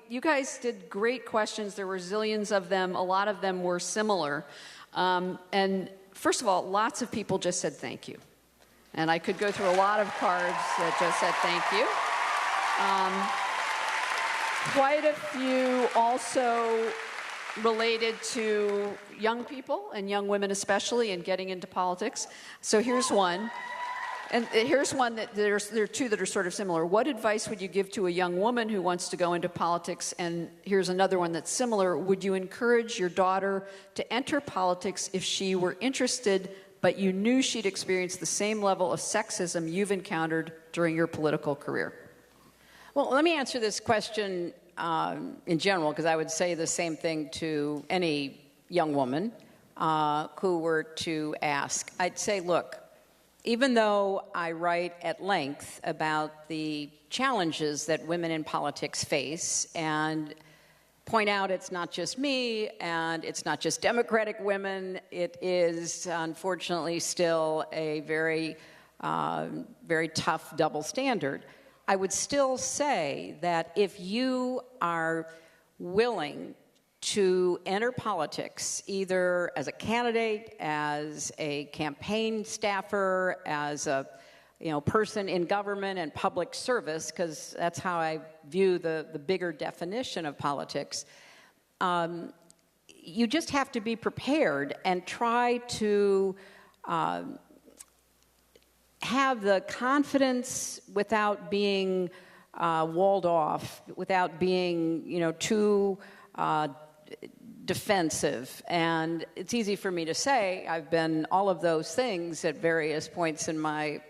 [SPEAKER 2] You guys did great questions. There were zillions of them. A lot of them were similar. And first of all, lots of people just said thank you. And I could go through a lot of cards that just said thank you. Quite a few also related to young people and young women especially and getting into politics. So here's one. And here's one that there are 2 that are sort of similar. What advice would you give to a young woman who wants to go into politics? And here's another one that's similar. Would you encourage your daughter to enter politics if she were interested, but you knew she'd experience the same level of sexism you've encountered during your political career?
[SPEAKER 3] Well, let me answer this question in general, because I would say the same thing to any young woman who were to ask. I'd say, look, even though I write at length about the challenges that women in politics face and point out it's not just me and it's not just Democratic women, it is unfortunately still a very, very tough double standard. I would still say that if you are willing to enter politics, either as a candidate, as a campaign staffer, as a person in government and public service, because that's how I view the bigger definition of politics, you just have to be prepared and try to have the confidence without being walled off, without being too defensive. And it's easy for me to say I've been all of those things at various points in my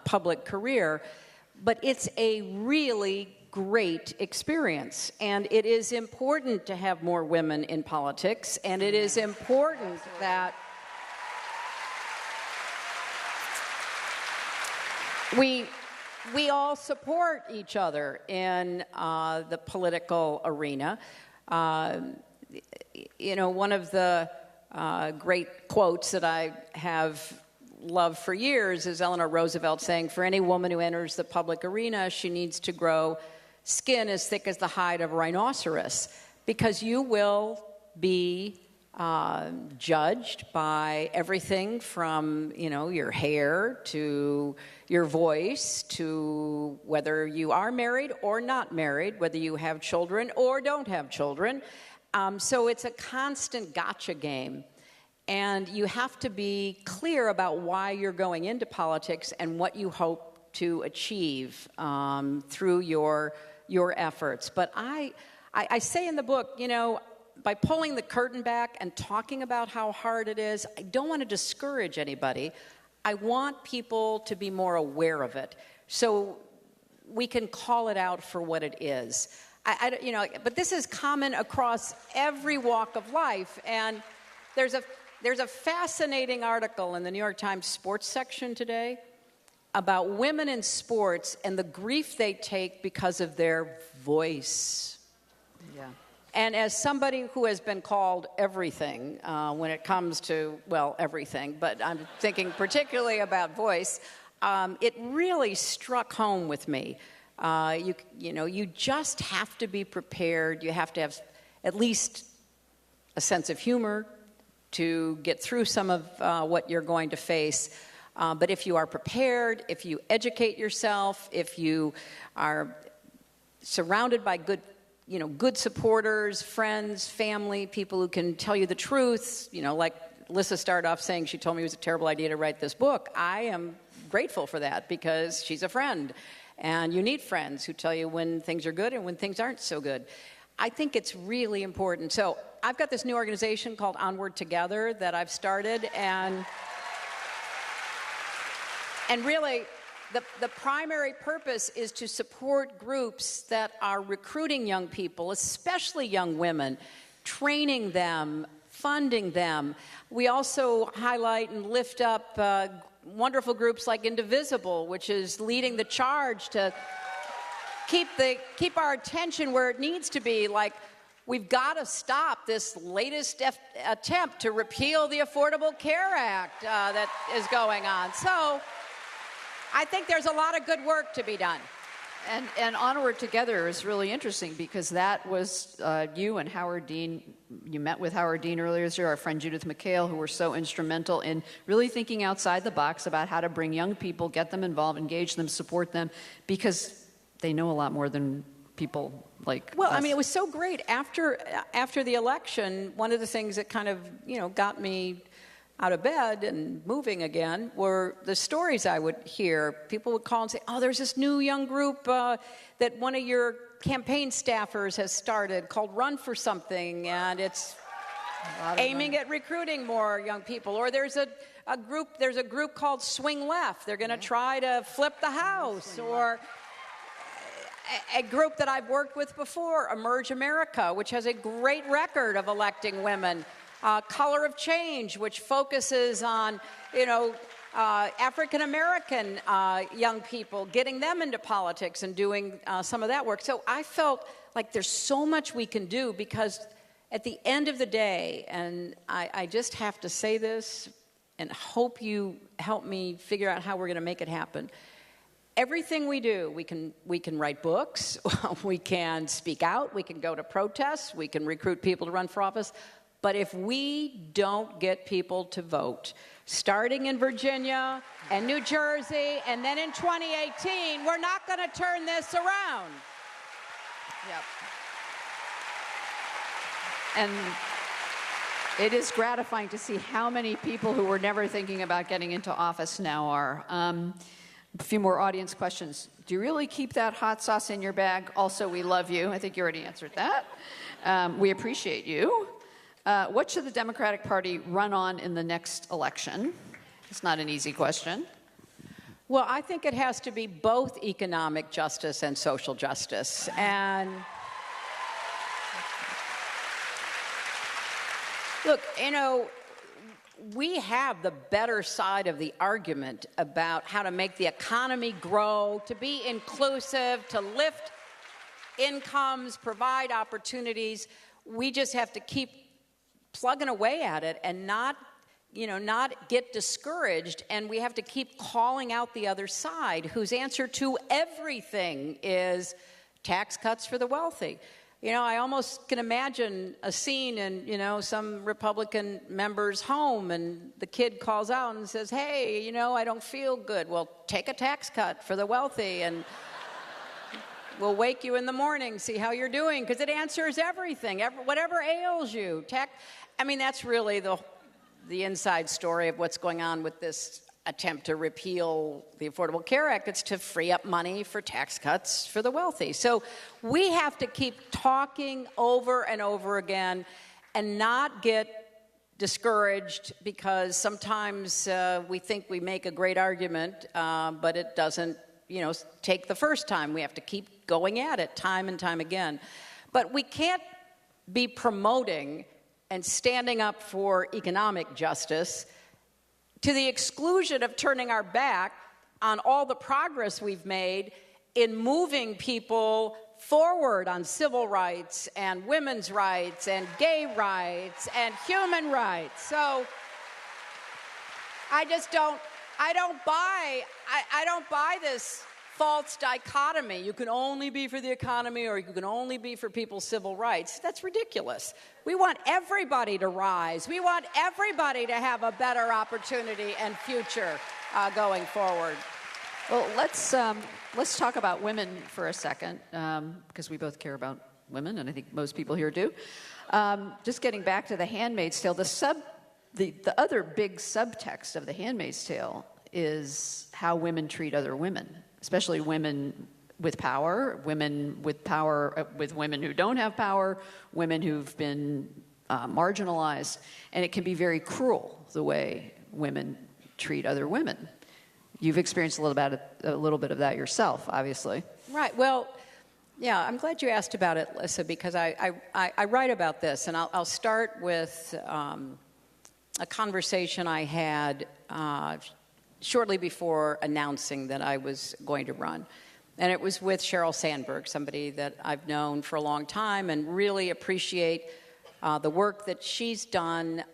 [SPEAKER 3] public career, but it's a really great experience. And it is important to have more women in politics, and it is important that we all support each other in the political arena. One of the great quotes that I have loved for years is Eleanor Roosevelt saying, "For any woman who enters the public arena, she needs to grow skin as thick as the hide of a rhinoceros, because you will be judged by everything from, your hair to your voice to whether you are married or not married, whether you have children or don't have children. So it's a constant gotcha game. And you have to be clear about why you're going into politics and what you hope to achieve through your efforts. But I say in the book, by pulling the curtain back and talking about how hard it is, I don't want to discourage anybody. I want people to be more aware of it so we can call it out for what it is. But this is common across every walk of life. And there's a fascinating article in the New York Times sports section today about women in sports and the grief they take because of their voice.
[SPEAKER 2] Yeah.
[SPEAKER 3] And as somebody who has been called everything when it comes to, everything, but I'm thinking particularly about voice, it really struck home with me. You just have to be prepared. You have to have at least a sense of humor to get through some of what you're going to face. But if you are prepared, if you educate yourself, if you are surrounded by good supporters, friends, family, people who can tell you the truth, like Lissa started off saying she told me it was a terrible idea to write this book. I am grateful for that because she's a friend. And you need friends who tell you when things are good and when things aren't so good. I think it's really important. So I've got this new organization called Onward Together that I've started, and really the primary purpose is to support groups that are recruiting young people, especially young women, training them, funding them. We also highlight and lift up wonderful groups like Indivisible, which is leading the charge to keep our attention where it needs to be. Like, we've got to stop this latest attempt to repeal the Affordable Care Act that is going on. So I think there's a lot of good work to be done.
[SPEAKER 2] And Onward Together is really interesting because that was you and Howard Dean. You met with Howard Dean earlier this year, our friend Judith McHale, who were so instrumental in really thinking outside the box about how to bring young people, get them involved, engage them, support them, because they know a lot more than people like us.
[SPEAKER 3] It was so great. After the election, one of the things that kind of, got me out of bed and moving again were the stories I would hear. People would call and say, there's this new young group that one of your campaign staffers has started called Run for Something, and it's aiming at recruiting more young people. Or there's a group called Swing Left. They're going to try to flip the House. Or a group that I've worked with before, Emerge America, which has a great record of electing women. Color of Change, which focuses on, African-American young people, getting them into politics and doing some of that work. So I felt like there's so much we can do because at the end of the day, and I just have to say this and hope you help me figure out how we're going to make it happen. Everything we do, we can write books, we can speak out, we can go to protests, we can recruit people to run for office. But if we don't get people to vote, starting in Virginia and New Jersey, and then in 2018, we're not going to turn this around.
[SPEAKER 2] Yep. And it is gratifying to see how many people who were never thinking about getting into office now are. A few more audience questions. Do you really keep that hot sauce in your bag? Also, we love you. I think you already answered that. We appreciate you. What should the Democratic Party run on in the next election? It's not an easy question.
[SPEAKER 3] Well, I think it has to be both economic justice and social justice. And look, we have the better side of the argument about how to make the economy grow, to be inclusive, to lift incomes, provide opportunities. We just have to keep plugging away at it and not get discouraged, and we have to keep calling out the other side, whose answer to everything is tax cuts for the wealthy. I almost can imagine a scene in, some Republican member's home, and the kid calls out and says, hey, I don't feel good. Well, take a tax cut for the wealthy, and we'll wake you in the morning, see how you're doing, because it answers everything, whatever ails you. That's really the inside story of what's going on with this attempt to repeal the Affordable Care Act. It's to free up money for tax cuts for the wealthy. So we have to keep talking over and over again and not get discouraged, because sometimes we think we make a great argument, but it doesn't, take the first time. We have to keep going at it time and time again. But we can't be promoting and standing up for economic justice to the exclusion of turning our back on all the progress we've made in moving people forward on civil rights and women's rights and gay rights and human rights. So I don't buy this false dichotomy. You can only be for the economy, or you can only be for people's civil rights. That's ridiculous. We want everybody to rise. We want everybody to have a better opportunity and future going forward.
[SPEAKER 2] Well, let's talk about women for a second, because we both care about women, and I think most people here do. Just getting back to The Handmaid's Tale, the other big subtext of The Handmaid's Tale is how women treat other women, especially women with power with women who don't have power, women who've been marginalized, and it can be very cruel the way women treat other women. You've experienced a little bit of that yourself, obviously.
[SPEAKER 3] Right. Well, yeah, I'm glad you asked about it, Lissa, because I write about this, and I'll start with a conversation I had shortly before announcing that I was going to run. And it was with Sheryl Sandberg, somebody that I've known for a long time and really appreciate the work that she's done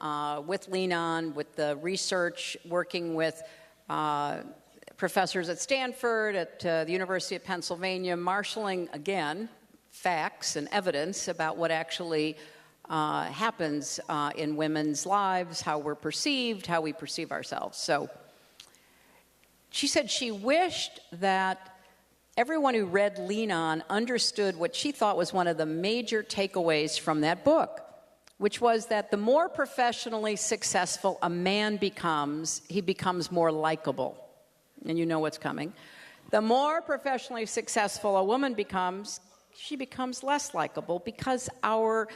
[SPEAKER 3] with Lean On, with the research, working with professors at Stanford, at the University of Pennsylvania, marshaling, again, facts and evidence about what actually happens in women's lives, how we're perceived, how we perceive ourselves. So she said she wished that everyone who read Lean On understood what she thought was one of the major takeaways from that book, which was that the more professionally successful a man becomes, he becomes more likable. And you know what's coming. The more professionally successful a woman becomes, she becomes less likable, because our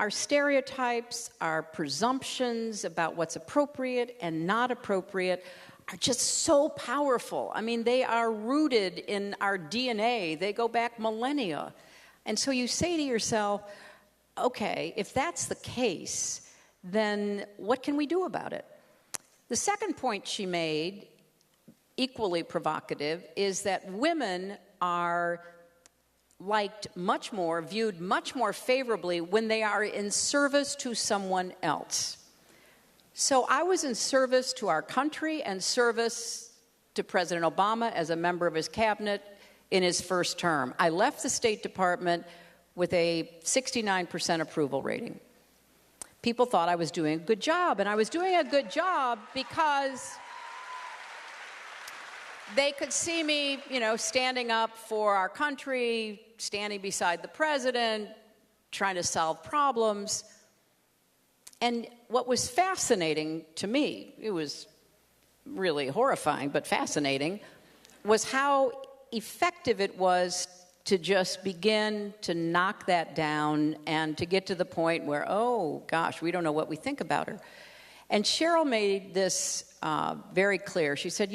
[SPEAKER 3] stereotypes, our presumptions about what's appropriate and not appropriate are just so powerful. I mean, they are rooted in our DNA. They go back millennia. And so you say to yourself, okay, if that's the case, then what can we do about it? The second point she made, equally provocative, is that women are liked much more, viewed much more favorably when they are in service to someone else. So I was in service to our country and service to President Obama as a member of his cabinet in his first term. I left the State Department with a 69% approval rating. People thought I was doing a good job, and I was doing a good job because they could see me, standing up for our country, standing beside the president, trying to solve problems. And what was fascinating to me, it was really horrifying, but fascinating, was how effective it was to just begin to knock that down and to get to the point where, oh, gosh, we don't know what we think about her. And Sheryl made this very clear. She said,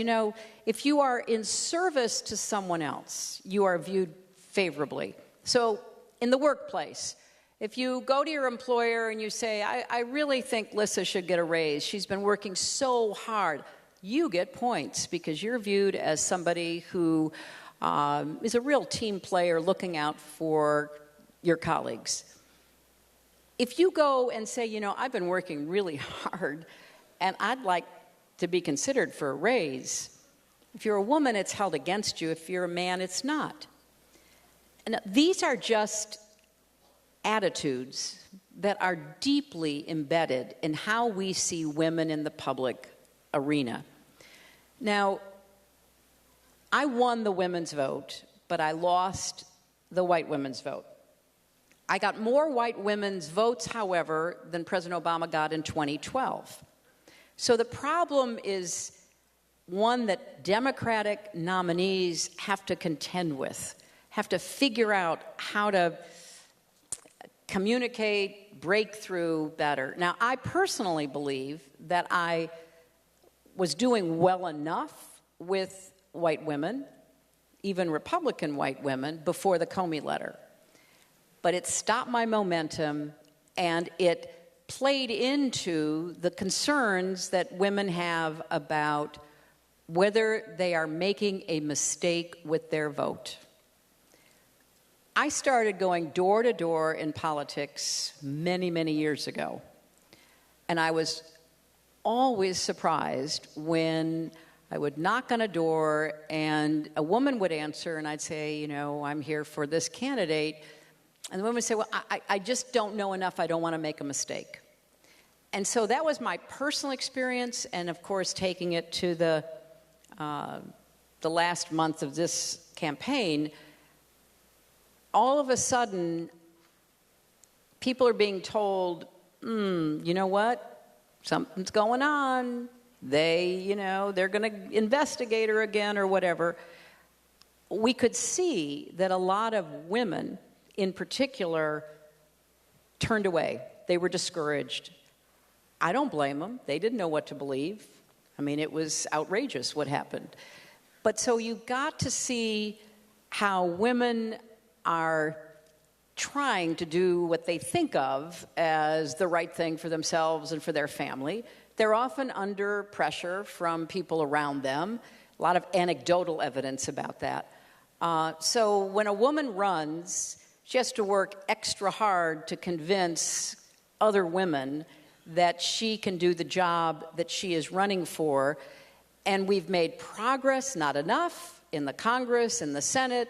[SPEAKER 3] if you are in service to someone else, you are viewed favorably. So in the workplace, if you go to your employer and you say, I really think Lissa should get a raise, she's been working so hard, you get points because you're viewed as somebody who is a real team player looking out for your colleagues. If you go and say, I've been working really hard and I'd like to be considered for a raise, if you're a woman, it's held against you. If you're a man, it's not. And these are just attitudes that are deeply embedded in how we see women in the public arena. Now, I won the women's vote, but I lost the white women's vote. I got more white women's votes, however, than President Obama got in 2012. So the problem is one that Democratic nominees have to contend with, have to figure out how to communicate, break through better. Now, I personally believe that I was doing well enough with white women, even Republican white women, before the Comey letter. But it stopped my momentum, and it played into the concerns that women have about whether they are making a mistake with their vote. I started going door to door in politics many, many years ago. And I was always surprised when I would knock on a door and a woman would answer and I'd say, I'm here for this candidate. And the woman would say, well, I just don't know enough. I don't want to make a mistake. And so that was my personal experience. And of course, taking it to the last month of this campaign, all of a sudden, people are being told, you know what? Something's going on. They're going to investigate her again or whatever. We could see that a lot of women, in particular, turned away. They were discouraged. I don't blame them. They didn't know what to believe. I mean, it was outrageous what happened. But so you got to see how women are trying to do what they think of as the right thing for themselves and for their family. They're often under pressure from people around them. A lot of anecdotal evidence about that. So when a woman runs, she has to work extra hard to convince other women that she can do the job that she is running for. And we've made progress, not enough, in the Congress, in the Senate,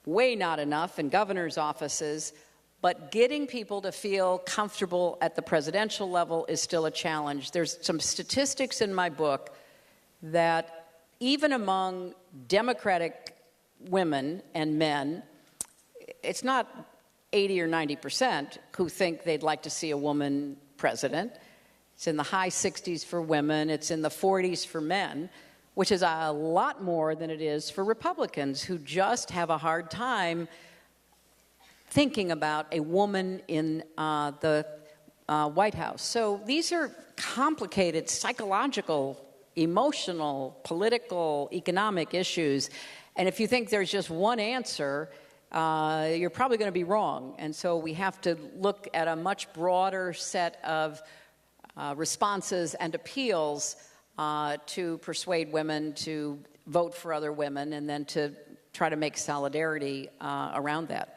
[SPEAKER 3] way not enough in governors' offices, but getting people to feel comfortable at the presidential level is still a challenge. There's some statistics in my book that even among Democratic women and men, it's not 80 or 90% who think they'd like to see a woman president. It's in the high 60s for women. It's in the 40s for men, which is a lot more than it is for Republicans who just have a hard time thinking about a woman in the White House. So these are complicated psychological, emotional, political, economic issues. And if you think there's just one answer, you're probably going to be wrong. And so we have to look at a much broader set of responses and appeals to persuade women to vote for other women and then to try to make solidarity around that.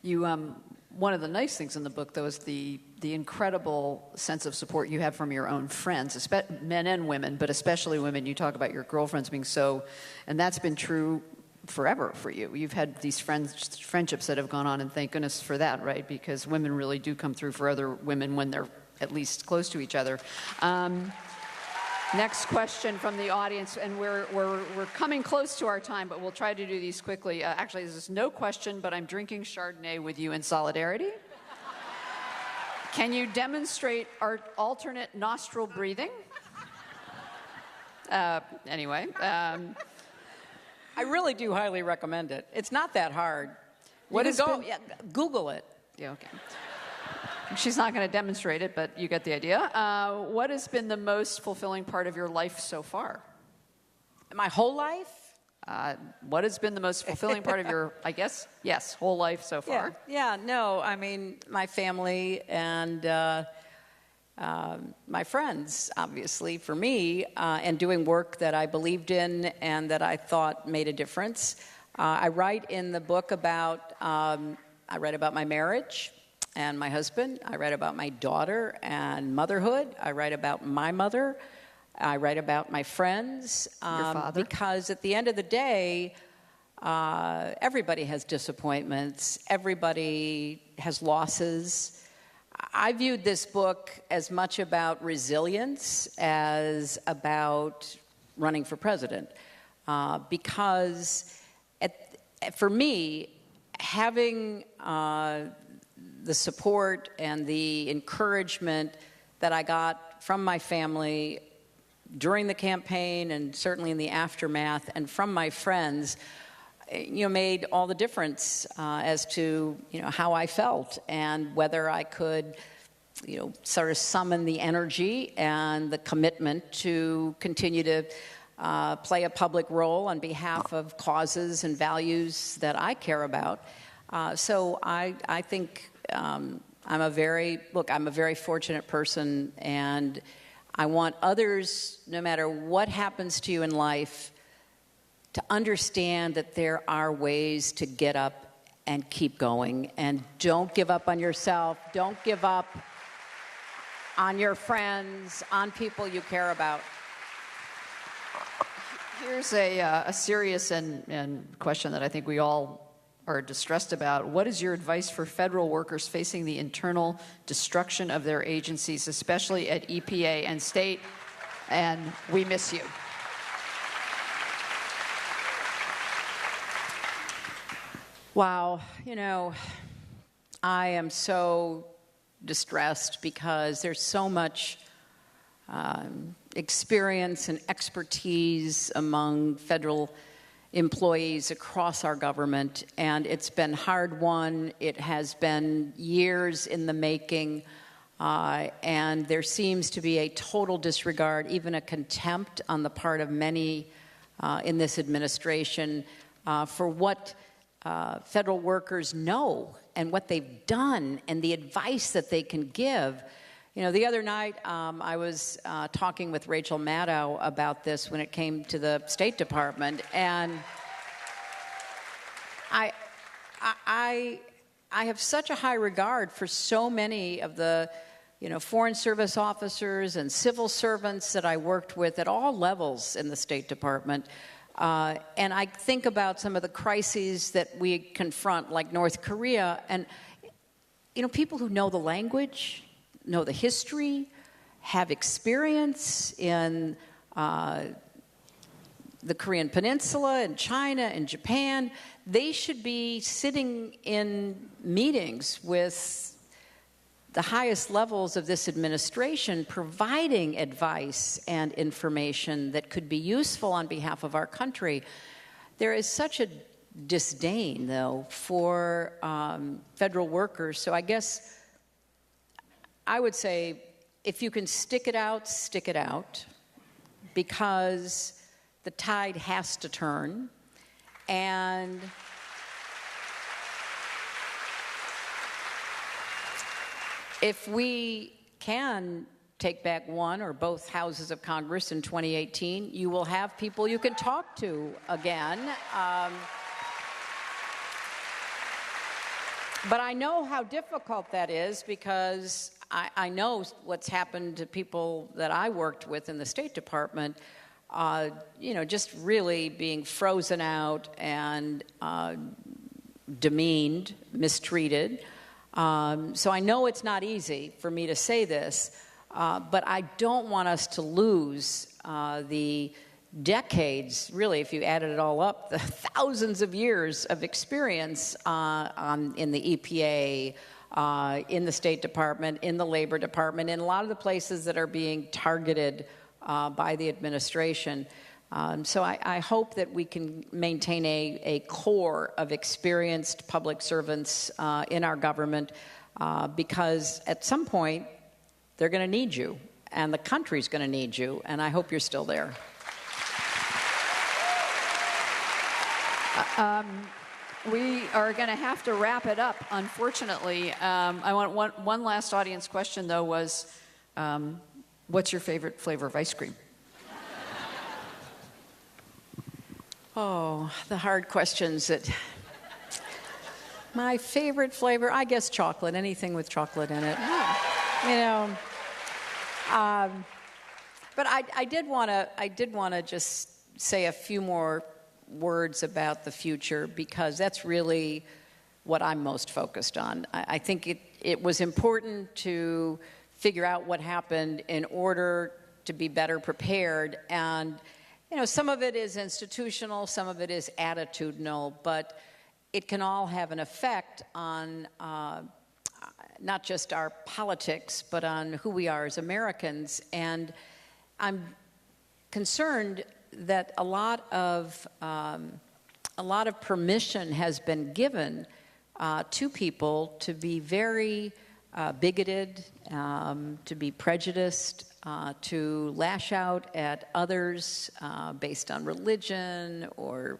[SPEAKER 2] One of the nice things in the book, though, is the incredible sense of support you have from your own friends, men and women, but especially women. You talk about your girlfriends being so, and that's been true forever for you. You've had these friendships that have gone on, and thank goodness for that, right? Because women really do come through for other women when they're at least close to each other. Next question from the audience, and we're coming close to our time, but we'll try to do these quickly. Actually, this is no question, but I'm drinking Chardonnay with you in solidarity. Can you demonstrate our alternate nostril breathing? Anyway.
[SPEAKER 3] I really do highly recommend it. It's not that hard. Google it.
[SPEAKER 2] Yeah, okay. She's not going to demonstrate it, but you get the idea. What has been the most fulfilling part of your life so far?
[SPEAKER 3] My whole life?
[SPEAKER 2] What has been the most fulfilling part of your, I guess, yes, whole life so far?
[SPEAKER 3] No, I mean, my family and my friends, obviously, for me, and doing work that I believed in and that I thought made a difference. I write in the book about, I write about my marriage and my husband. I write about my daughter and motherhood. I write about my mother. I write about my friends.
[SPEAKER 2] Your father.
[SPEAKER 3] Because at the end of the day, everybody has disappointments. Everybody has losses. I viewed this book as much about resilience as about running for president. Because for me, having the support and the encouragement that I got from my family during the campaign and certainly in the aftermath and from my friends, made all the difference as to, how I felt and whether I could, sort of summon the energy and the commitment to continue to play a public role on behalf of causes and values that I care about. So I think I'm a very fortunate person, and I want others, no matter what happens to you in life, to understand that there are ways to get up and keep going. And don't give up on yourself. Don't give up on your friends, on people you care about.
[SPEAKER 2] Here's a serious and question that I think we all are distressed about. What is your advice for federal workers facing the internal destruction of their agencies, especially at EPA and state? And we miss you.
[SPEAKER 3] Wow, I am so distressed because there's so much experience and expertise among federal employees across our government, and it's been hard won. It has been years in the making, and there seems to be a total disregard, even a contempt on the part of many in this administration for what federal workers know and what they've done and the advice that they can give. The other night I was talking with Rachel Maddow about this when it came to the State Department, and I have such a high regard for so many of the Foreign Service officers and civil servants that I worked with at all levels in the State Department. And I think about some of the crises that we confront, like North Korea, and people who know the language, know the history, have experience in the Korean Peninsula and China and Japan. They should be sitting in meetings with the highest levels of this administration, providing advice and information that could be useful on behalf of our country. There is such a disdain, though, for federal workers. So I guess I would say, if you can stick it out, because the tide has to turn. And if we can take back one or both houses of Congress in 2018, you will have people you can talk to again. But I know how difficult that is, because I know what's happened to people that I worked with in the State Department, just really being frozen out and demeaned, mistreated. So I know it's not easy for me to say this, but I don't want us to lose the decades, really, if you added it all up, the thousands of years of experience in the EPA, in the State Department, in the Labor Department, in a lot of the places that are being targeted by the administration. So I hope that we can maintain a core of experienced public servants in our government because at some point they're going to need you, and the country's going to need you, and I hope you're still there.
[SPEAKER 2] We are going to have to wrap it up, unfortunately. I want one last audience question, though, was what's your favorite flavor of ice cream?
[SPEAKER 3] Oh, the hard questions. My favorite flavor, I guess chocolate, anything with chocolate in it. You know, but I did want to just say a few more words about the future, because that's really what I'm most focused on. I think it was important to figure out what happened in order to be better prepared. And, you know, some of it is institutional, some of it is attitudinal, but it can all have an effect on not just our politics, but on who we are as Americans. And I'm concerned that a lot of permission has been given to people to be very bigoted, to be prejudiced, to lash out at others based on religion or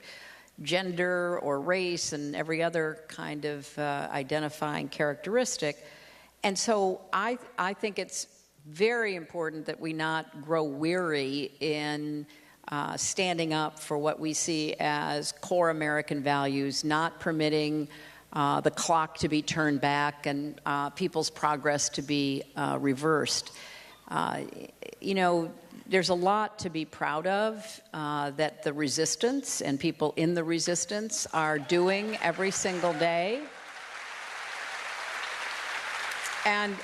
[SPEAKER 3] gender or race and every other kind of identifying characteristic. And so I think it's very important that we not grow weary in standing up for what we see as core American values, not permitting the clock to be turned back and people's progress to be reversed. You know, there's a lot to be proud of that the resistance and people in the resistance are doing every single day. And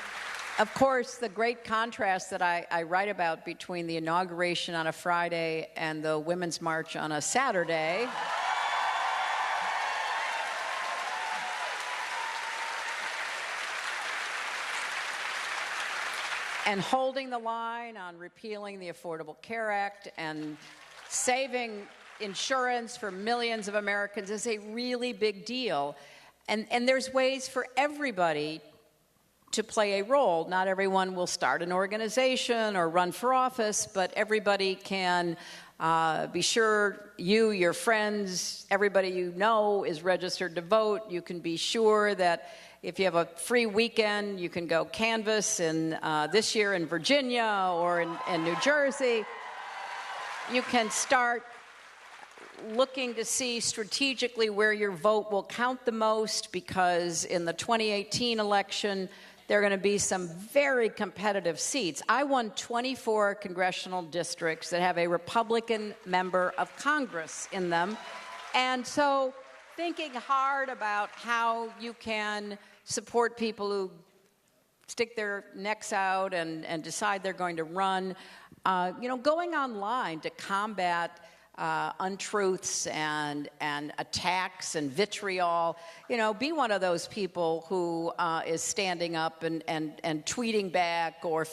[SPEAKER 3] of course, the great contrast that I write about between the inauguration on a Friday and the Women's March on a Saturday and holding the line on repealing the Affordable Care Act and saving insurance for millions of Americans is a really big deal. And there's ways for everybody to play a role. Not everyone will start an organization or run for office, but everybody can be sure you, your friends, everybody you know is registered to vote. You can be sure that if you have a free weekend, you can go canvass this year in Virginia or in New Jersey. You can start looking to see strategically where your vote will count the most, because in the 2018 election, there are going to be some very competitive seats. I won 24 congressional districts that have a Republican member of Congress in them. And so thinking hard about how you can support people who stick their necks out and decide they're going to run, you know, going online to combat untruths and attacks and vitriol. You know, be one of those people who is standing up and tweeting back or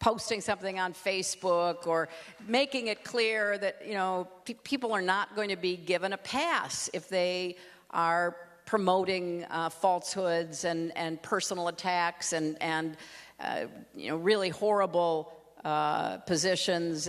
[SPEAKER 3] posting something on Facebook or making it clear that, you know, people are not going to be given a pass if they are promoting falsehoods and personal attacks and you know, really horrible positions,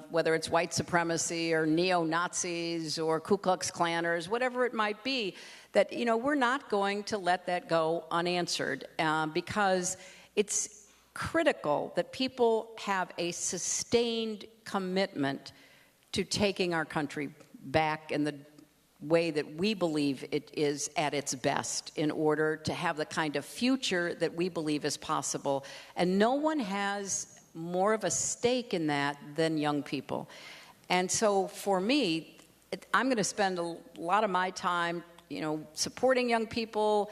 [SPEAKER 3] whether it's white supremacy or neo-Nazis or Ku Klux Klanners, whatever it might be, that, you know, we're not going to let that go unanswered because it's critical that people have a sustained commitment to taking our country back in the way that we believe it is at its best in order to have the kind of future that we believe is possible. And no one has more of a stake in that than young people. And so for me, I'm going to spend a lot of my time, you know, supporting young people,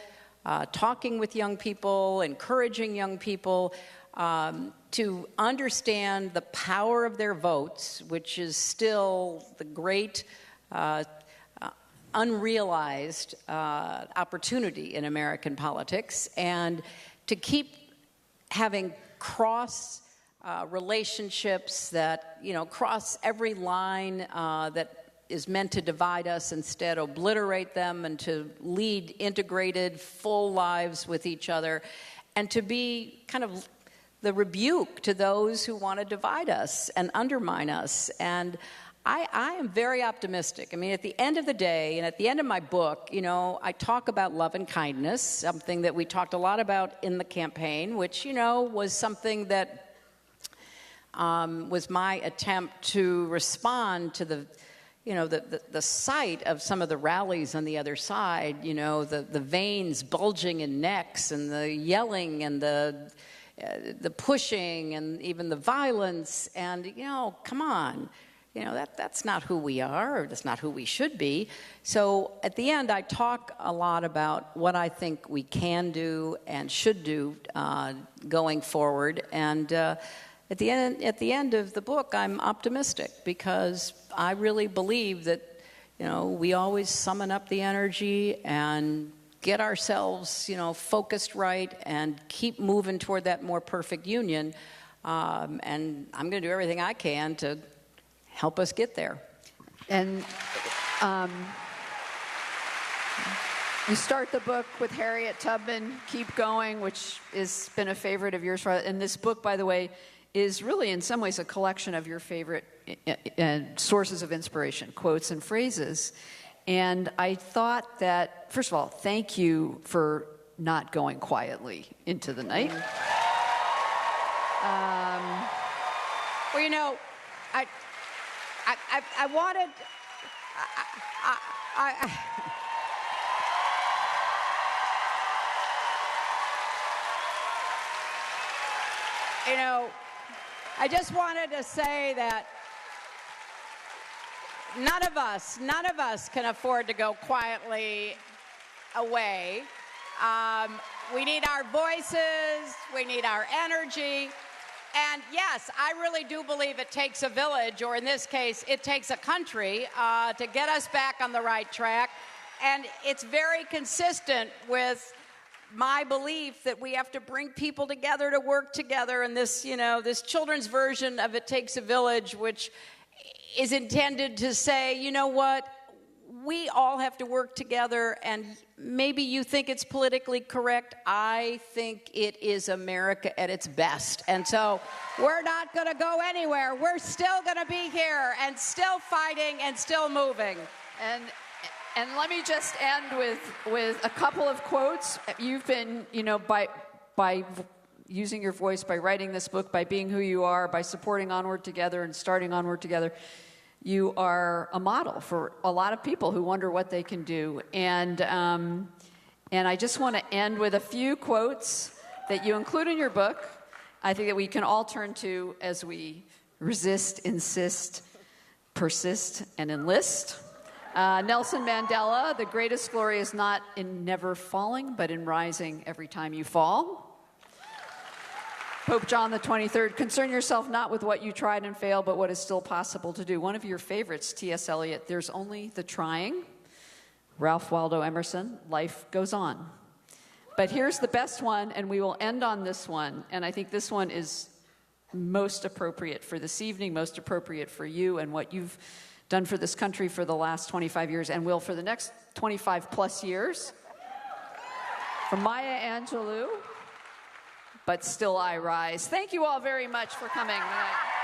[SPEAKER 3] talking with young people, encouraging young people to understand the power of their votes, which is still the great unrealized opportunity in American politics, and to keep having cross relationships that, you know, cross every line that is meant to divide us, instead obliterate them, and to lead integrated, full lives with each other. and to be kind of the rebuke to those who want to divide us and undermine us. And I am very optimistic. I mean, at the end of the day, and at the end of my book, you know, I talk about love and kindness, something that we talked a lot about in the campaign, which, you know, was something that was my attempt to respond to the, you know, the sight of some of the rallies on the other side, you know, the veins bulging in necks and the yelling and the pushing and even the violence. And, you know, come on. You know, that's not who we are, or that's not who we should be. So at the end, I talk a lot about what I think we can do and should do going forward. And at the end of the book, I'm optimistic because I really believe that, you know, we always summon up the energy and get ourselves, you know, focused right and keep moving toward that more perfect union. And I'm going to do everything I can to help us get there.
[SPEAKER 2] And you start the book with Harriet Tubman, Keep Going, which has been a favorite of yours. And this book, by the way, is really in some ways a collection of your favorite sources of inspiration, quotes and phrases. And I thought that, first of all, thank you for not going quietly into the night.
[SPEAKER 3] Well, you know, I wanted, you know, I just wanted to say that none of us can afford to go quietly away. We need our voices, we need our energy. And yes, I really do believe it takes a village, or in this case, it takes a country to get us back on the right track. And it's very consistent with my belief that we have to bring people together to work together. And this, you know, this children's version of It Takes a Village, which is intended to say, you know what, we all have to work together, and maybe you think it's politically correct. I think it is America at its best. And so we're not going to go anywhere. We're still going to be here and still fighting and still moving.
[SPEAKER 2] And let me just end with a couple of quotes. You've been, you know, by using your voice, by writing this book, by being who you are, by supporting Onward Together and starting Onward Together, you are a model for a lot of people who wonder what they can do. And I just want to end with a few quotes that you include in your book. I think that we can all turn to as we resist, insist, persist, and enlist. Nelson Mandela, the greatest glory is not in never falling, but in rising every time you fall. Pope John the 23rd, concern yourself not with what you tried and failed, but what is still possible to do. One of your favorites, T.S. Eliot, there's only the trying. Ralph Waldo Emerson, life goes on. But here's the best one, and we will end on this one. And I think this one is most appropriate for this evening, most appropriate for you and what you've done for this country for the last 25 years and will for the next 25 plus years. From Maya Angelou, But Still I Rise. Thank you all very much for coming tonight.